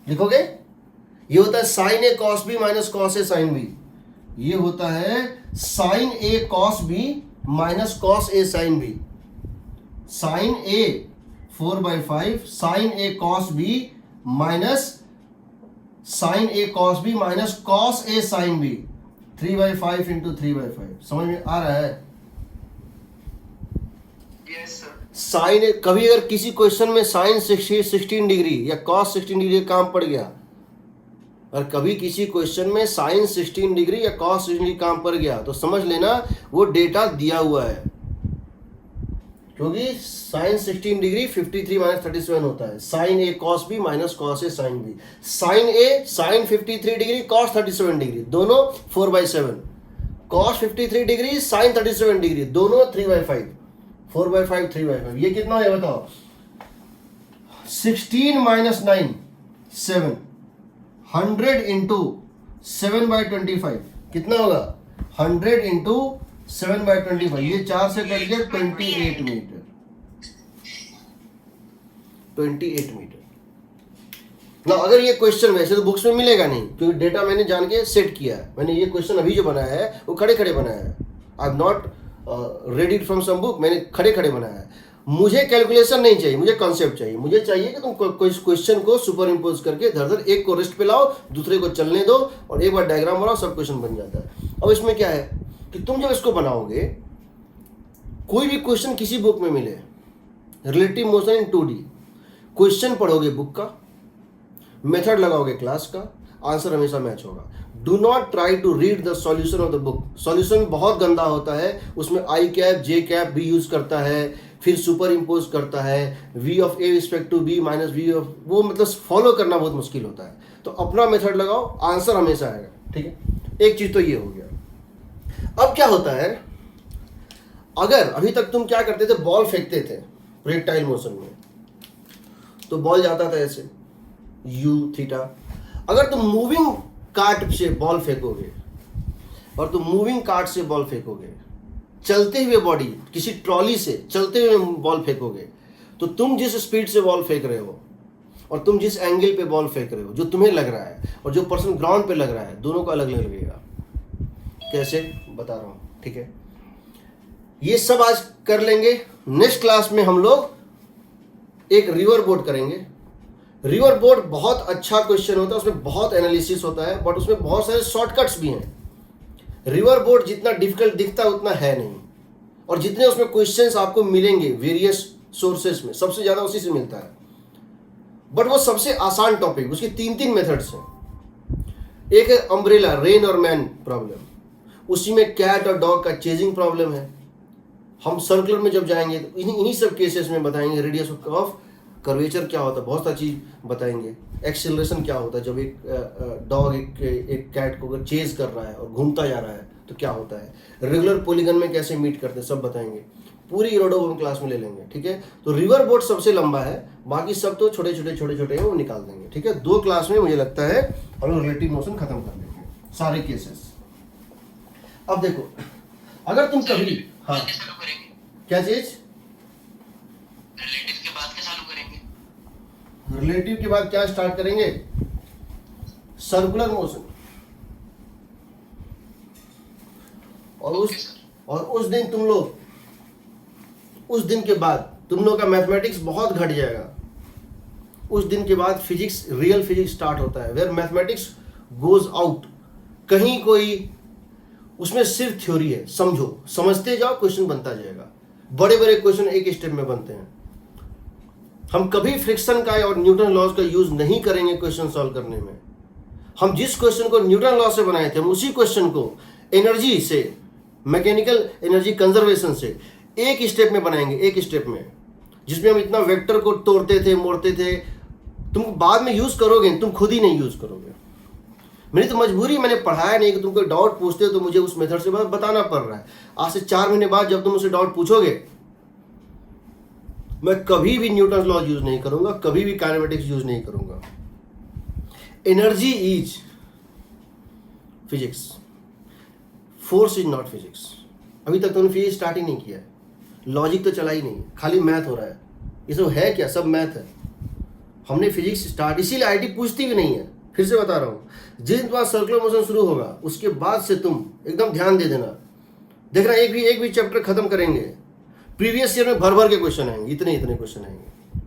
लिखोगे। ये होता है sine A cos B minus cos A sine B. ये होता है sine A cos B minus cos A sine B. Sine A 4/5 sine A cos B minus sine A cos B minus cos A sine B 3/5 into 3/5। समझ में आ रहा है? Yes sir. साइन, कभी अगर किसी क्वेश्चन में साइन 16 डिग्री या कॉस 16 डिग्री का काम पड़ गया, और कभी किसी क्वेश्चन में साइन 16 डिग्री या कॉस 16 डिग्री काम पड़ गया, तो समझ लेना वो डेटा दिया हुआ है, क्योंकि साइन 16 डिग्री 53 माइनस 37 होता है। Sine A cos B minus cos A sine B. Sine A sign 53 degree cos 37 degree, दोनों 4/7। कॉस 53 डिग्री साइन 37 डिग्री, दोनों 3/5। 4/5 3/5, ये कितना है बताओ? 16 माइनस 9 7। 100 इंटू 7/25 कितना होगा? 100 इंटू 7/25, ये 4 से कट गया 28 मीटर। 28 मीटर ना। अगर ये क्वेश्चन वैसे तो बुक्स में मिलेगा नहीं, क्योंकि डेटा मैंने जान के सेट किया है। मैंने ये क्वेश्चन अभी जो बनाया है वो खड़े खड़े बनाया है। I am not read it from some book, मैंने खड़े खड़े बनाया है। मुझे कैलकुलेशन नहीं चाहिए, मुझे कॉन्सेप्ट चाहिए। मुझे चाहिए कि तुम कोई क्वेश्चन को सुपर इम्पोज करके धर एक को रेस्ट पे लाओ, दूसरे को चलने दो, और एक बार डायग्राम बनाओ, सब क्वेश्चन बन जाता है। अब इसमें क्या है कि तुम जब इसको बनाओगे, कोई भी क्वेश्चन किसी बुक में मिले, relative motion in 2D, question पढ़ोगे बुक का, मेथड लगाओगे क्लास का, आंसर हमेशा मैच होगा। Do not try to read the solution of the book. Solution बहुत गंदा होता है, उसमें आई कैप जे कैप भी यूज करता है, फिर सुपर इम्पोज करता है, V of A respect to B minus V of, वो मतलब फॉलो करना बहुत मुश्किल होता है। तो अपना मेथड लगाओ, आंसर हमेशा आएगा। ठीक है, एक चीज तो ये हो गया। अब क्या होता है, अगर अभी तक तुम क्या करते थे, बॉल फेंकते थे प्रोजेक्टाइल मोशन में, तो बॉल जाता था ऐसे यू थीटा। अगर तुम मूविंग कार्ट से बॉल फेंकोगे, और तुम मूविंग कार्ट से बॉल फेंकोगे, चलते हुए बॉडी किसी ट्रॉली से चलते हुए बॉल फेंकोगे, तो तुम जिस स्पीड से बॉल फेंक रहे हो और तुम जिस एंगल पे बॉल फेंक रहे हो, जो तुम्हें लग रहा है और जो पर्सन ग्राउंड पे लग रहा है, दोनों को अलग अलग लगेगा। कैसे बता रहा हूं, ठीक है। ये सब आज कर लेंगे। नेक्स्ट क्लास में हम लोग एक रिवर बोट करेंगे। रिवर बोट बहुत अच्छा क्वेश्चन होता है, उसमें बहुत एनालिसिस होता है, बट उसमें बहुत सारे शॉर्टकट्स भी हैं। रिवर बोट जितना डिफिकल्ट दिखता है उतना है नहीं, और जितने उसमें क्वेश्चंस आपको मिलेंगे वेरियस सोर्सेस में, सबसे ज़्यादा उसी से मिलता है। बट वो सबसे आसान टॉपिक, उसकी 3 मेथड्स हैं। एक है अम्ब्रेला, रेन और मैन प्रॉब्लम, उसी में कैट और डॉग का चेजिंग प्रॉब्लम है। हम सर्कुलर में जब जाएंगे तो इन्हीं सब केसेस में बताएंगे रेडियस ऑफ कर्वेचर क्या होता है, बहुत सारी चीज बताएंगे। एक्सेलरेशन क्या होता है, जब एक डॉग एक कैट को अगर चेज कर रहा है और घूमता जा रहा है तो क्या होता है। रेगुलर पॉलीगन में कैसे मीट करते हैं सब बताएंगे। पूरी रोडो हम क्लास में ले लेंगे, ठीक है। तो रिवर बोट सबसे लंबा है, बाकी सब तो छोटे छोटे हैं, वो निकाल देंगे, ठीक है। 2 क्लास में मुझे लगता है हम लोग रिलेटिव मोशन खत्म कर देंगे सारे केसेस। अब देखो, अगर तुम कभी, हाँ चालू करेंगे क्या चीज, रिलेटिव के बाद क्या चालू करेंगे? रिलेटिव के बाद क्या स्टार्ट करेंगे? Circular motion. और उस दिन तुम लोग, उस दिन के बाद तुम लोग का मैथमेटिक्स बहुत घट जाएगा। उस दिन के बाद फिजिक्स, रियल फिजिक्स स्टार्ट होता है, वेयर मैथमेटिक्स गोज आउट। कहीं कोई उसमें सिर्फ थ्योरी है, समझो, समझते जाओ, क्वेश्चन बनता जाएगा। बड़े बड़े क्वेश्चन एक स्टेप में बनते हैं। हम कभी फ्रिक्शन का और न्यूटन लॉज का यूज नहीं करेंगे क्वेश्चन सॉल्व करने में। हम जिस क्वेश्चन को न्यूटन लॉ से बनाए थे, हम उसी क्वेश्चन को एनर्जी से, मैकेनिकल एनर्जी कंजर्वेशन से एक स्टेप में बनाएंगे, एक स्टेप में, जिसमें हम इतना वेक्टर को तोड़ते थे, मोड़ते थे। तुम बाद में यूज करोगे, तुम खुद ही नहीं यूज करोगे। मेरी तो मजबूरी, मैंने पढ़ाया नहीं कि तुम कोई डाउट पूछते हो तो मुझे उस मेथड से बताना पड़ रहा है। आज से 4 महीने बाद जब तुम मुझसे डाउट पूछोगे, मैं कभी भी न्यूटन लॉ यूज नहीं करूंगा, कभी भी काइनेमेटिक्स यूज नहीं करूंगा। Energy is physics, force is not physics. अभी तक तुमने फिजिक्स स्टार्ट ही नहीं किया है, लॉजिक तो चला ही नहीं, खाली मैथ हो रहा है। ये सब है क्या? सब मैथ है। हमने फिजिक्स स्टार्ट, इसीलिए आईटी पूछती भी नहीं है। फिर से बता रहा हूँ, जिस दिन तुम्हारा सर्कुलर मोशन शुरू होगा उसके बाद से तुम एकदम ध्यान दे देना, देखना एक भी चैप्टर खत्म करेंगे, प्रीवियस ईयर में भर के क्वेश्चन आएंगे, इतने क्वेश्चन आएंगे।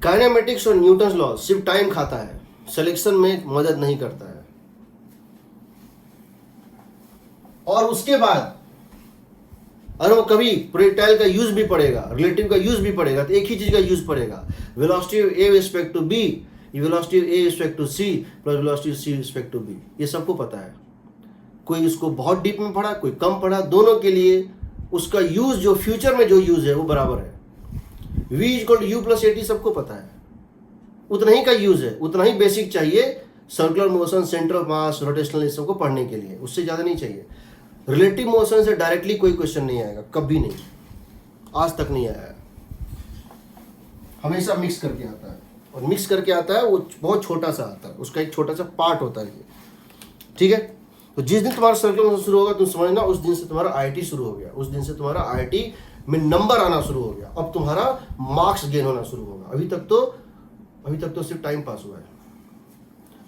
काइनेमेटिक्स और न्यूटन लॉ सिर्फ टाइम खाता है, सिलेक्शन में मदद नहीं करता है। और उसके बाद और वो कभी प्रोजेक्टाइल का यूज भी पड़ेगा, रिलेटिव का यूज भी पड़ेगा, तो एक ही चीज का यूज पड़ेगा। Velocity of A respect to B, velocity of A respect to C plus velocity of C respect to B, ये सबको पता है। कोई इसको बहुत डीप में पढ़ा, कोई कम पढ़ा, दोनों के लिए उसका यूज जो फ्यूचर में जो यूज है वो बराबर है। v equal to U plus A T सबको पता है, उतना ही का यूज है, उतना ही बेसिक चाहिए circular motion, centre of mass, rotational, इस सबको पढ़ने के लिए, उससे ज़्यादा नहीं चाहिए। रिलेटिव मोशन से डायरेक्टली कोई क्वेश्चन नहीं आएगा, कभी नहीं, आज तक नहीं आया है। हमेशा मिक्स करके आता है, और मिक्स करके आता है वो बहुत छोटा सा आता है, उसका एक छोटा सा पार्ट होता है ये, ठीक है। तो जिस दिन तुम्हारा सर्कुलर मोशन शुरू होगा तुम समझना उस दिन से तुम्हारा आईआईटी शुरू हो गया, उस दिन से तुम्हारा आईआईटी में नंबर आना शुरू हो गया, अब तुम्हारा मार्क्स गेन होना शुरू होगा। अभी तक तो सिर्फ टाइम पास हुआ है।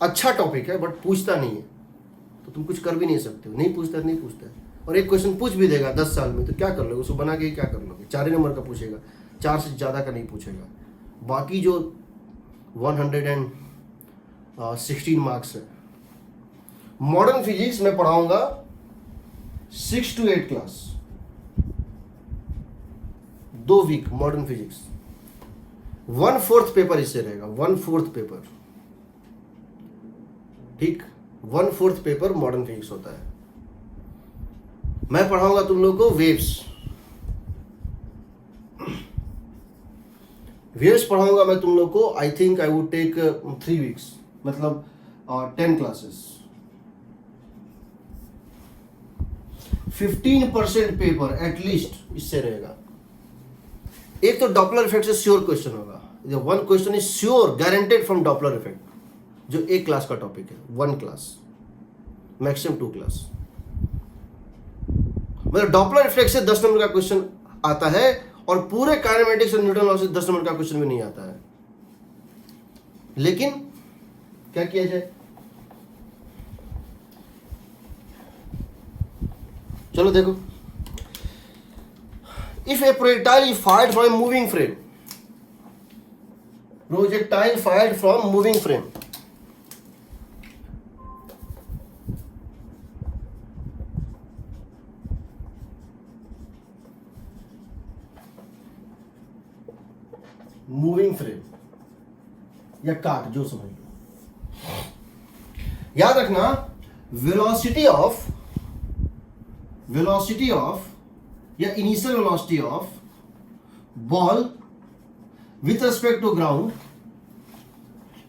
अच्छा टॉपिक है बट पूछता नहीं है, तो तुम कुछ कर भी नहीं सकते हो, नहीं पूछता है। और एक क्वेश्चन पूछ भी देगा 10 साल में तो क्या कर लोगे, उसको बना के क्या कर लोगे, 4 नंबर का पूछेगा, 4 से ज़्यादा का नहीं पूछेगा। बाकी जो 116 मार्क्स है, मॉडर्न फिजिक्स में पढ़ाऊंगा 6 to 8 class, 2 week modern physics. 1/4 paper इससे रहेगा, 1/4 पेपर, ठीक, 1/4 पेपर मॉडर्न फिजिक्स होता है। मैं पढ़ाऊंगा तुम लोगों को वेव्स पढ़ाऊंगा मैं तुम लोग को। I think I would take 3 weeks, मतलब 10 क्लासेस। 15% पेपर एटलीस्ट इससे रहेगा। एक तो डॉपलर इफेक्ट से श्योर क्वेश्चन होगा, one question is sure guaranteed from Doppler effect, जो 1 क्लास का टॉपिक है, 1 क्लास मैक्सिमम 2 क्लास। मतलब डॉपलर इफेक्ट से 10 नंबर का क्वेश्चन आता है, और पूरे काइनेमेटिक्स और न्यूटन लॉ से 10 नंबर का क्वेश्चन भी नहीं आता है। लेकिन क्या किया जाए, चलो देखो। If a projectile is fired from moving frame, projectile fired from moving frame, moving frame या कार, जो समझ लो। याद रखना, वेलोसिटी ऑफ या initial velocity of ball with respect to ground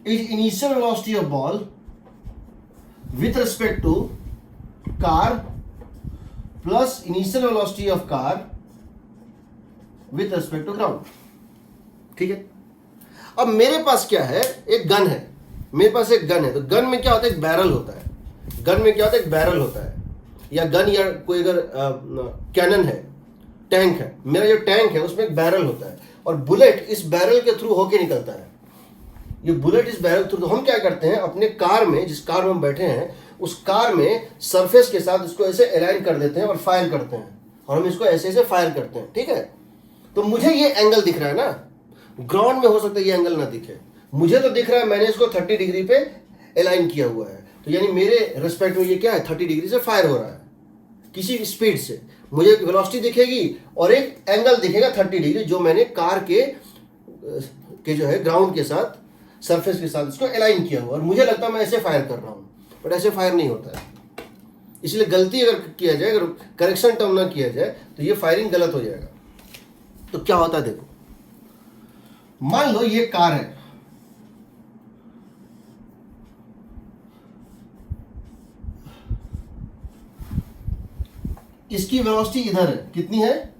is initial velocity of ball with respect to car plus initial velocity of car with respect to ground, ठीक है। अब मेरे पास क्या है, एक गन है, मेरे पास एक गन है, तो गन में क्या होता है, एक बैरल होता है। गन में क्या होता है, एक बैरल होता है, या गन या कोई अगर कैनन है, टैंक है, मेरा जो टैंक है उसमें एक बैरल होता है, और बुलेट इस बैरल के थ्रू होके निकलता है। ये बुलेट इस बैरल थ्रू, तो हम क्या करते हैं अपने कार में, जिस कार में हम बैठे हैं उस कार में सरफेस के साथ इसको ऐसे अलाइन कर देते हैं और फायर करते हैं, और हम इसको ऐसे ऐसे फायर करते हैं, ठीक है। तो मुझे ये एंगल दिख रहा है ना, ग्राउंड में हो सकता है ये एंगल ना दिखे, मुझे तो दिख रहा है, मैंने इसको 30 डिग्री पे अलाइन किया हुआ है, तो यानी मेरे रिस्पेक्ट में ये क्या है, 30 डिग्री से फायर हो रहा है किसी स्पीड से। मुझे एक वेलोसिटी दिखेगी और एक एंगल दिखेगा 30 डिग्री, जो मैंने कार के जो है ग्राउंड के साथ, सरफेस के साथ इसको अलाइन किया हुआ, और मुझे लगता है मैं ऐसे फायर कर रहा हूँ, बट ऐसे फायर नहीं होता है। इसलिए गलती अगर किया जाए, अगर करेक्शन टर्म ना किया जाए तो ये फायरिंग गलत हो जाएगा। तो क्या होता है देखो, मान लो ये कार है, इसकी वेलोसिटी इधर है, कितनी है,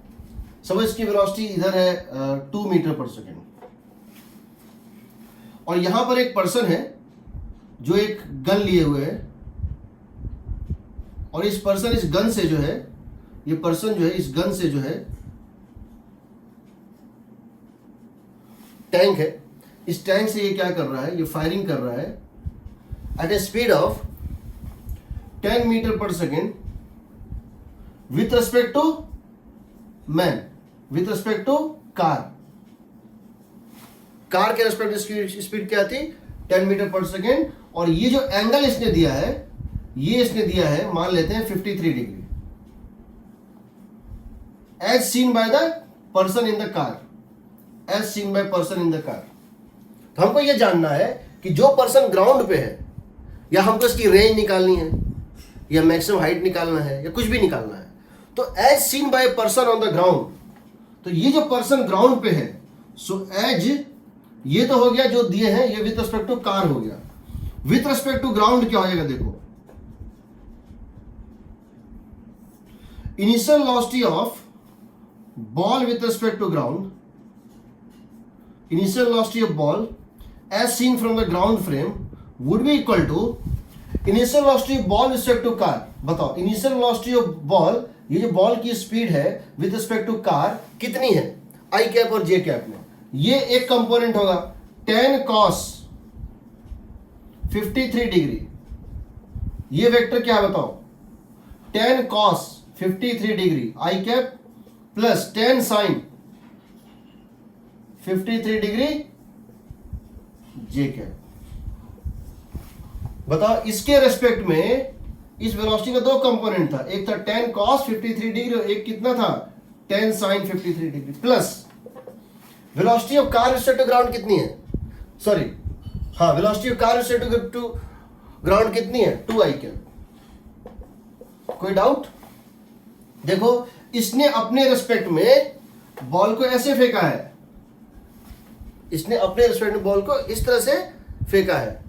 समझ, इसकी वेलोसिटी इधर है 2 मीटर पर सेकेंड, और यहां पर एक पर्सन है जो एक गन लिए हुए है, और इस पर्सन इस गन से जो है, ये पर्सन जो है इस गन से जो है, टैंक है, इस टैंक से ये क्या कर रहा है, ये फायरिंग कर रहा है at a speed of 10 metre पर second with respect to man, with respect to car. Car के रिस्पेक्ट स्पीड क्या थी, 10 मीटर पर सेकेंड, और ये जो एंगल इसने दिया है, ये इसने दिया है, मान लेते हैं 53 degree, as seen by the person in the car, as seen by person in the car. तो हमको ये जानना है कि जो पर्सन ग्राउंड पे है, या हमको इसकी रेंज निकालनी है, या मैक्सिमम हाइट निकालना है, या कुछ भी निकालना है, तो as seen by person on the ground, तो ये जो पर्सन ग्राउंड पे है, सो एज, ये तो हो गया जो दिए हैं, ये विथ रिस्पेक्ट टू कार हो गया। विथ रिस्पेक्ट टू ग्राउंड क्या हो जाएगा, देखो, initial velocity of ball with respect to ground, initial velocity of ball as seen from the ground frame would be equal to initial velocity of ball with respect to car. बताओ, इनिशियल वेलोसिटी ऑफ बॉल, ये जो बॉल की स्पीड है विथ रिस्पेक्ट टू कार कितनी है, आई कैप और जे कैप में, ये एक कंपोनेंट होगा 10 cos 53 डिग्री। ये वेक्टर क्या है बताओ, 10 cos 53 degree I cap plus 10 sin 53 degree J cap. बताओ, इसके रेस्पेक्ट में इस वेलोसिटी का दो कंपोनेंट था, एक था 10 cos 53 डिग्री और एक कितना था 10 sin 53 degree, plus velocity of car respect to ground कितनी है, सॉरी हाँ, velocity of car respect to ground कितनी है 2 आई कैप। कोई डाउट? देखो, इसने अपने रेस्पेक्ट में बॉल को ऐसे फेंका है, इसने अपने रेस्पेक्ट में बॉल को इस तरह से फेंका है।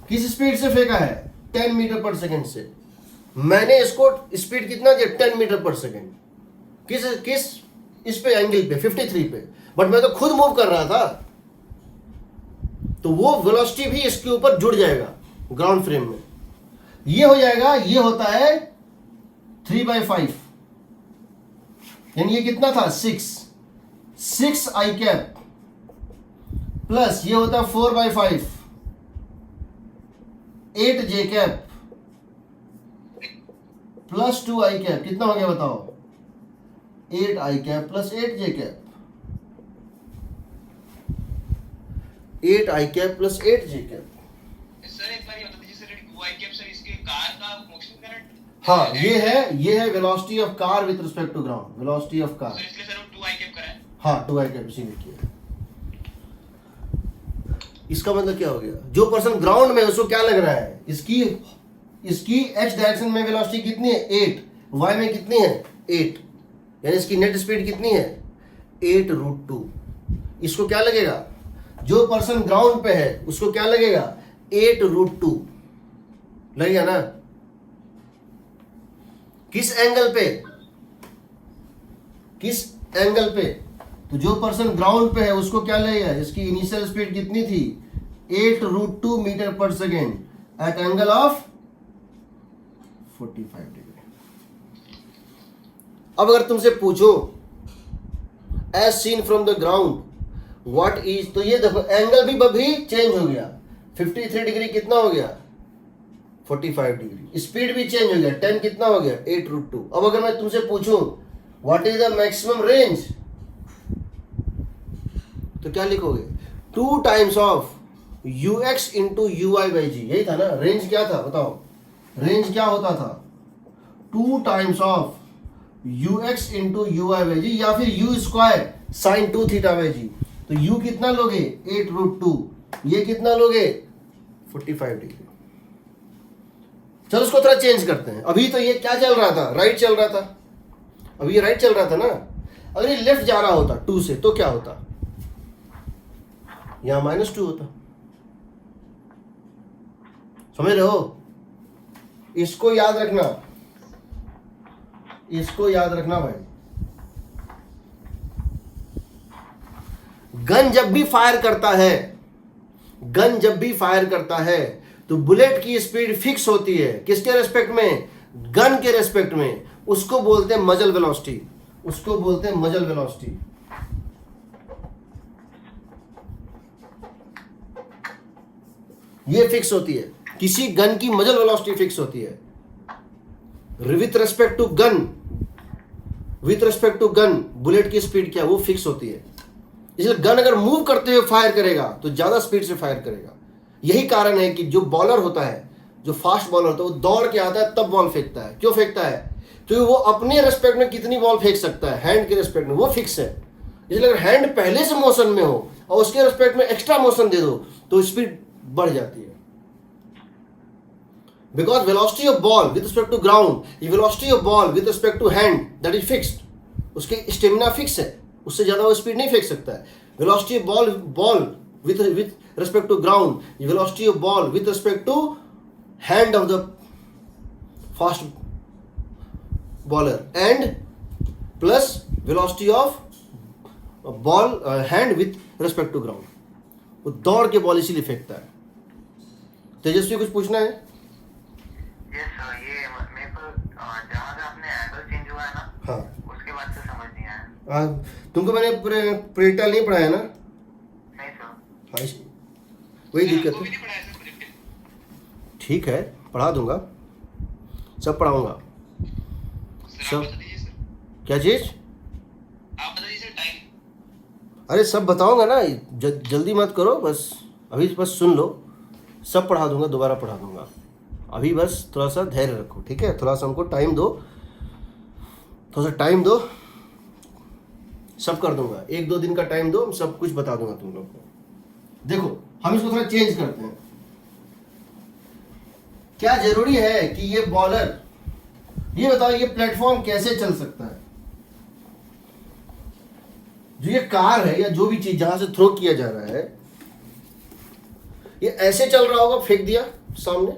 किस स्पीड से फेंका है, 10 मीटर पर सेकेंड से। मैंने इसको स्पीड कितना दिया, 10 मीटर पर सेकेंड। किस इस पे एंगल पे 53 पे, बट मैं तो खुद मूव कर रहा था, तो वो वेलोसिटी भी इसके ऊपर जुड़ जाएगा ग्राउंड फ्रेम में। ये हो जाएगा, ये होता है 3/5, यानी ये कितना था 6 आई कैप, प्लस ये होता है 4/5 8 J cap plus 2 I cap. कितना हो गया बताओ, 8 I cap plus 8 J cap, 8 I cap plus 8 J cap. Sir एक बार ये बता दीजिए सर, 2 आई कैप सर इसके कार का मोशन करंट, हाँ, ये है velocity of car with respect to ground, velocity of car. Sir इसलिए सर वो 2 आई कैप करा है। हाँ, 2 आई कैप इसीलिए किया। इसका मतलब क्या हो गया, जो पर्सन ग्राउंड में उसको क्या लग रहा है, इसकी एक्स डायरेक्शन में वेलोसिटी कितनी है 8, वाई में कितनी है 8, यानी इसकी नेट स्पीड कितनी है 8√2। इसको क्या लगेगा, जो पर्सन ग्राउंड पे है उसको क्या लगेगा 8√2 लगेगा ना। किस एंगल पे, तो जो पर्सन ग्राउंड पे है उसको क्या लगेगा, इसकी इनिशियल स्पीड कितनी थी 8√2 मीटर पर second at angle of 45 degree. अब अगर तुमसे पूछो as seen from the ground what is, तो ये देखो एंगल भी चेंज हो गया, 53 डिग्री कितना हो गया 45 डिग्री। स्पीड भी चेंज हो गया, 10 कितना हो गया 8√2। अब अगर मैं तुमसे पूछूं what is the maximum range, तो क्या लिखोगे 2 times of ux into uy/g। यही था ना रेंज, क्या था बताओ, रेंज क्या होता था 2 times of ux into uy/g, या फिर u स्क्वायर साइन 2 थीटा/g। तो u कितना लोगे 8√2, ये कितना लोगे 45 डिग्री। चलो उसको थोड़ा चेंज करते हैं। अभी तो ये क्या चल रहा था, राइट चल रहा था, अभी ये राइट चल रहा था ना। अगर ये लेफ्ट जा रहा होता 2 से तो क्या होता, यहां -2 होता। समझ रहे हो? इसको याद रखना, इसको याद रखना भाई। गन जब भी फायर करता है तो बुलेट की स्पीड फिक्स होती है, किसके रेस्पेक्ट में, गन के रेस्पेक्ट में। उसको बोलते हैं मजल वेलोसिटी, ये फिक्स होती है, किसी गन की मजल वेलोसिटी फिक्स होती है with respect to gun. Bullet की स्पीड क्या, वो फिक्स होती है। इसलिए गन अगर मूव करते हुए फायर करेगा तो ज्यादा स्पीड से फायर करेगा। यही कारण है कि जो बॉलर होता है, जो फास्ट बॉलर होता है, वो दौड़ के आता है तब बॉल फेंकता है। क्यों फेंकता है, तो वो अपने रेस्पेक्ट में कितनी बॉल फेंक सकता है, हैंड के रेस्पेक्ट में वो फिक्स है। इसलिए अगर हैंड पहले से मोशन में हो और उसके रेस्पेक्ट में एक्स्ट्रा मोशन दे दो तो स्पीड बढ़ जाती है। Because velocity of ball with respect to ground, velocity of ball with respect to hand that is fixed, उसकी स्टेमिना फिक्स है, उससे ज्यादा वो स्पीड नहीं फेंक सकता है। वेलोसिटी ऑफ बॉल with respect to ground, velocity of ball with respect to hand of the fast bowler, and plus velocity of ball hand with respect to ground। वो दौड़ के बॉल इसीलिए फेंकता है। तेजस्वी कुछ पूछना है? यस सर, ये मेरे को जहाँ से आपने एंगल चेंज हुआ है ना, हाँ, उसके बाद से समझ नहीं आया। तुमको मैंने प्रेडिक्टर नहीं पढ़ाया ना? नहीं सर। हाँ, वही दिक्कत हमको भी है। नहीं पढ़ाया सर प्रेडिक्टिव। ठीक है, पढ़ा दूंगा, सब पढ़ाऊंगा। सर सब आप बता दीजिए सर, क्या चीज? आप बता दीजिए सर टाइम। अरे सब बताऊंगा ना, जल्दी मत करो, बस अभी बस सुन लो, सब पढ़ा दूंगा, दोबारा पढ़ा दूंगा। अभी बस थोड़ा सा धैर्य रखो, ठीक है? थोड़ा सा हमको टाइम दो, थोड़ा सा टाइम दो, सब कर दूंगा। 1-2 दिन का टाइम दो, सब कुछ बता दूंगा तुम लोग को। देखो हम इसको थोड़ा चेंज करते हैं। क्या जरूरी है कि ये बॉलर, ये बताओ ये प्लेटफॉर्म कैसे चल सकता है? जो ये कार है या जो भी चीज जहां से थ्रो किया जा रहा है, ये ऐसे चल रहा होगा, फेंक दिया सामने,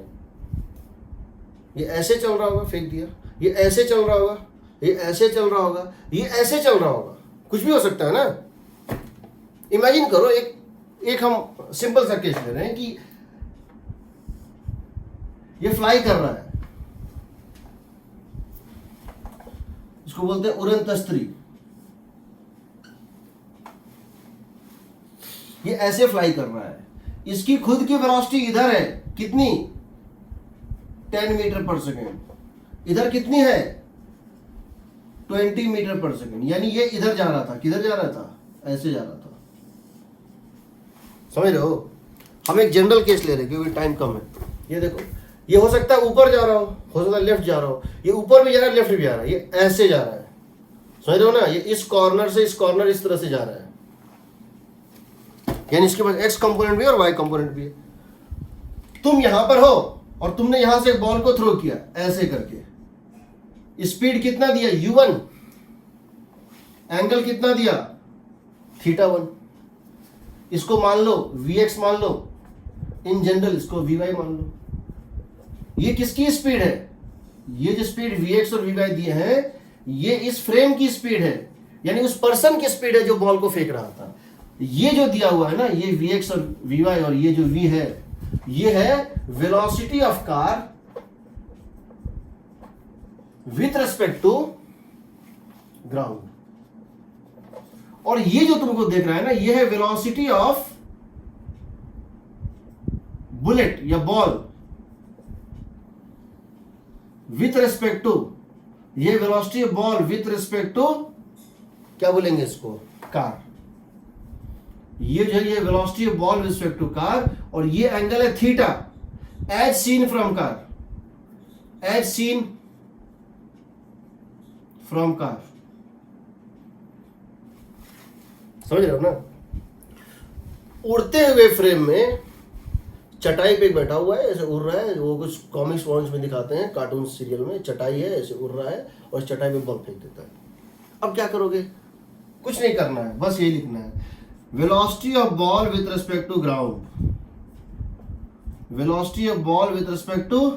ये ऐसे चल रहा होगा, फेंक दिया, ये ऐसे चल रहा होगा, ये ऐसे चल रहा होगा, ये ऐसे चल रहा होगा, कुछ भी हो सकता है ना। इमेजिन करो, एक हम सिंपल सा केस ले रहे हैं कि ये फ्लाई कर रहा है, इसको बोलते हैं उड़न तस्त्री। ये ऐसे फ्लाई कर रहा है, इसकी खुद की वेलोसिटी इधर है, कितनी? 10 मीटर पर सेकेंड। इधर कितनी है? 20 मीटर पर सेकेंड। यानी ये इधर जा रहा था, किधर जा रहा था? ऐसे जा रहा था। समझ रहे हो? हम एक जनरल केस ले रहे हैं क्योंकि टाइम कम है। ये देखो, ये हो सकता है ऊपर जा रहा हो सकता है लेफ्ट जा रहा हो, ये ऊपर भी जा रहा है, लेफ्ट भी जा रहा है, ये ऐसे जा रहा है। समझ रहे हो ना? ये इस कॉर्नर से इस कॉर्नर इस तरह से जा रहा है, यानी इसके पास एक्स कंपोनेंट भी है और वाई कंपोनेंट भी है। तुम यहां पर हो और तुमने यहां से बॉल को थ्रो किया ऐसे करके, स्पीड कितना दिया? u1, एंगल कितना दिया? θ1। इसको मान लो vx मान लो, इन जनरल इसको vy मान लो। ये किसकी स्पीड है? ये जो स्पीड vx और vy दिए हैं, ये इस फ्रेम की स्पीड है, यानी उस पर्सन की स्पीड है जो बॉल को फेंक रहा था। ये जो दिया हुआ है ना, ये vx और vy, और ये जो v है, ये है velocity of car with respect to ground. और ये जो तुमको देख रहा है ना, ये है वेलोसिटी ऑफ बुलेट या बॉल विथ रेस्पेक्ट टू, ये velocity of ball with respect to, क्या बोलेंगे इसको? कार। ये जो है ये velocity of ball with respect to car, और ये एंगल है theta as seen from car, as seen from car. समझ रहे हो ना? उड़ते हुए फ्रेम में चटाई पे बैठा हुआ है, ऐसे उड़ रहा है, वो कुछ कॉमिक्स वॉमिक्स में दिखाते हैं, कार्टून सीरियल में चटाई है, ऐसे उड़ रहा है और चटाई पे बॉल फेंक देता है। अब क्या करोगे? कुछ नहीं करना है, बस यही लिखना है, velocity of ball with respect to ground, velocity of ball with respect to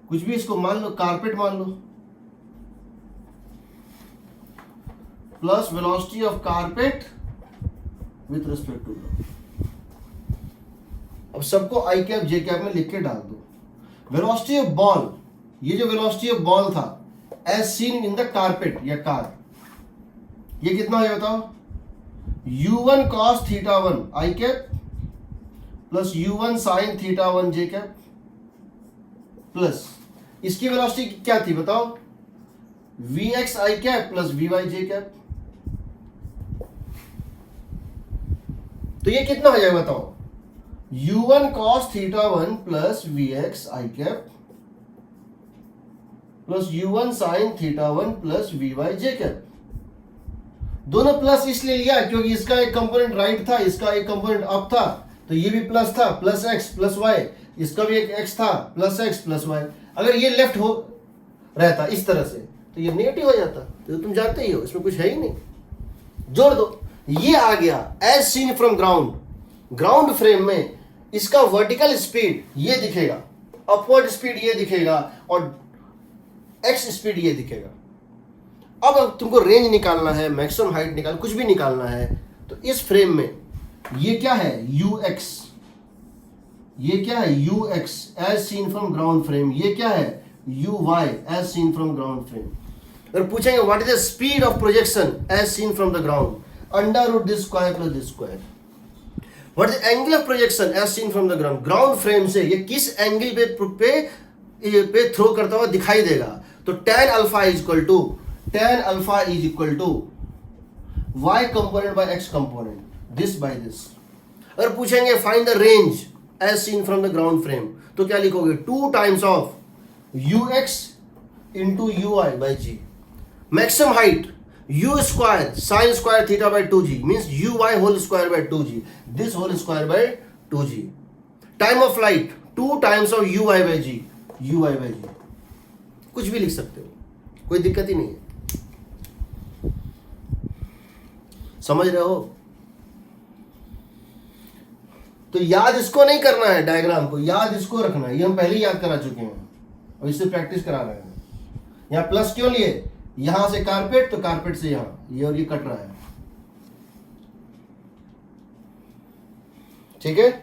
कुछ भी, इसको मान लो कारपेट मान लो, plus velocity of carpet with respect to ground. अब सबको आई कैप जे कैप में लिख के डाल दो। वेलोसिटी ऑफ बॉल, ये जो वेलोसिटी ऑफ बॉल था as seen in the carpet या कार, ये कितना है बताओ? u1 cos θ1 i cap plus u1 sin θ1 j cap, plus इसकी वेलोसिटी क्या थी बताओ? vx i cap plus vy j cap. तो ये कितना हो जाएगा बताओ? u1 cos θ1 plus vx i cap plus u1 sine theta 1 plus vy j cap. दोनों प्लस इसलिए लिया क्योंकि इसका एक कंपोनेंट राइट था, इसका एक कंपोनेंट अप था, तो ये भी प्लस था, प्लस एक्स प्लस वाई, इसका भी एक एक्स था, प्लस एक्स प्लस वाई। अगर ये लेफ्ट हो रहता इस तरह से तो ये नेगेटिव हो जाता, तो तुम जानते ही हो इसमें कुछ है ही नहीं। जोड़ दो, ये आ गया as seen from ground. Ground frame में इसका वर्टिकल स्पीड ये दिखेगा, अपवर्ड स्पीड ये दिखेगा और एक्स स्पीड ये दिखेगा। अब तुमको रेंज निकालना है, मैक्सिमम हाइट निकाल, कुछ भी निकालना है, तो इस फ्रेम में ये क्या है ux, ये क्या है ux as seen from ground frame, ये क्या है uy as seen from ground frame. और पूछेंगे what is the speed of projection as seen from the ground, under root this square plus this square. What is angle of projection as seen from the ground, ground frame से ये किस एंगल पे थ्रो करता हुआ दिखाई देगा, तो tan alpha is equal to y component by x component, this by this. अगर पूछेंगे find the range as seen from the ground frame, तो क्या लिखोगे 2 times of ux into ui by G. Maximum height u square sine square theta by 2g means uy whole square by 2g, this whole square by 2g। Time of flight 2 times of ui by G, ui by जी। कुछ भी लिख सकते हो, कोई दिक्कत ही नहीं है। समझ रहे हो? तो याद इसको नहीं करना है, डायग्राम को याद इसको रखना है, ये हम पहले ही याद करा चुके हैं और इससे प्रैक्टिस करा रहे हैं। यहाँ प्लस क्यों लिए, यहां से कारपेट तो कारपेट से यहां, ये और ये कट रहा है, ठीक है।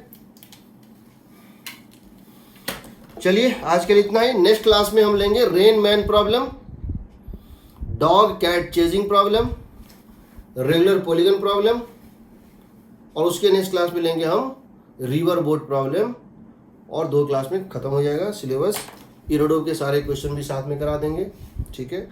चलिए आज के लिए इतना ही। नेक्स्ट क्लास में हम लेंगे rain man problem, dog cat chasing problem, regular polygon problem, और उसके नेक्स्ट क्लास में लेंगे हम रिवर बोट प्रॉब्लम, और 2 क्लास में खत्म हो जाएगा सिलेबस। इरोडो के सारे क्वेश्चन भी साथ में करा देंगे, ठीक है।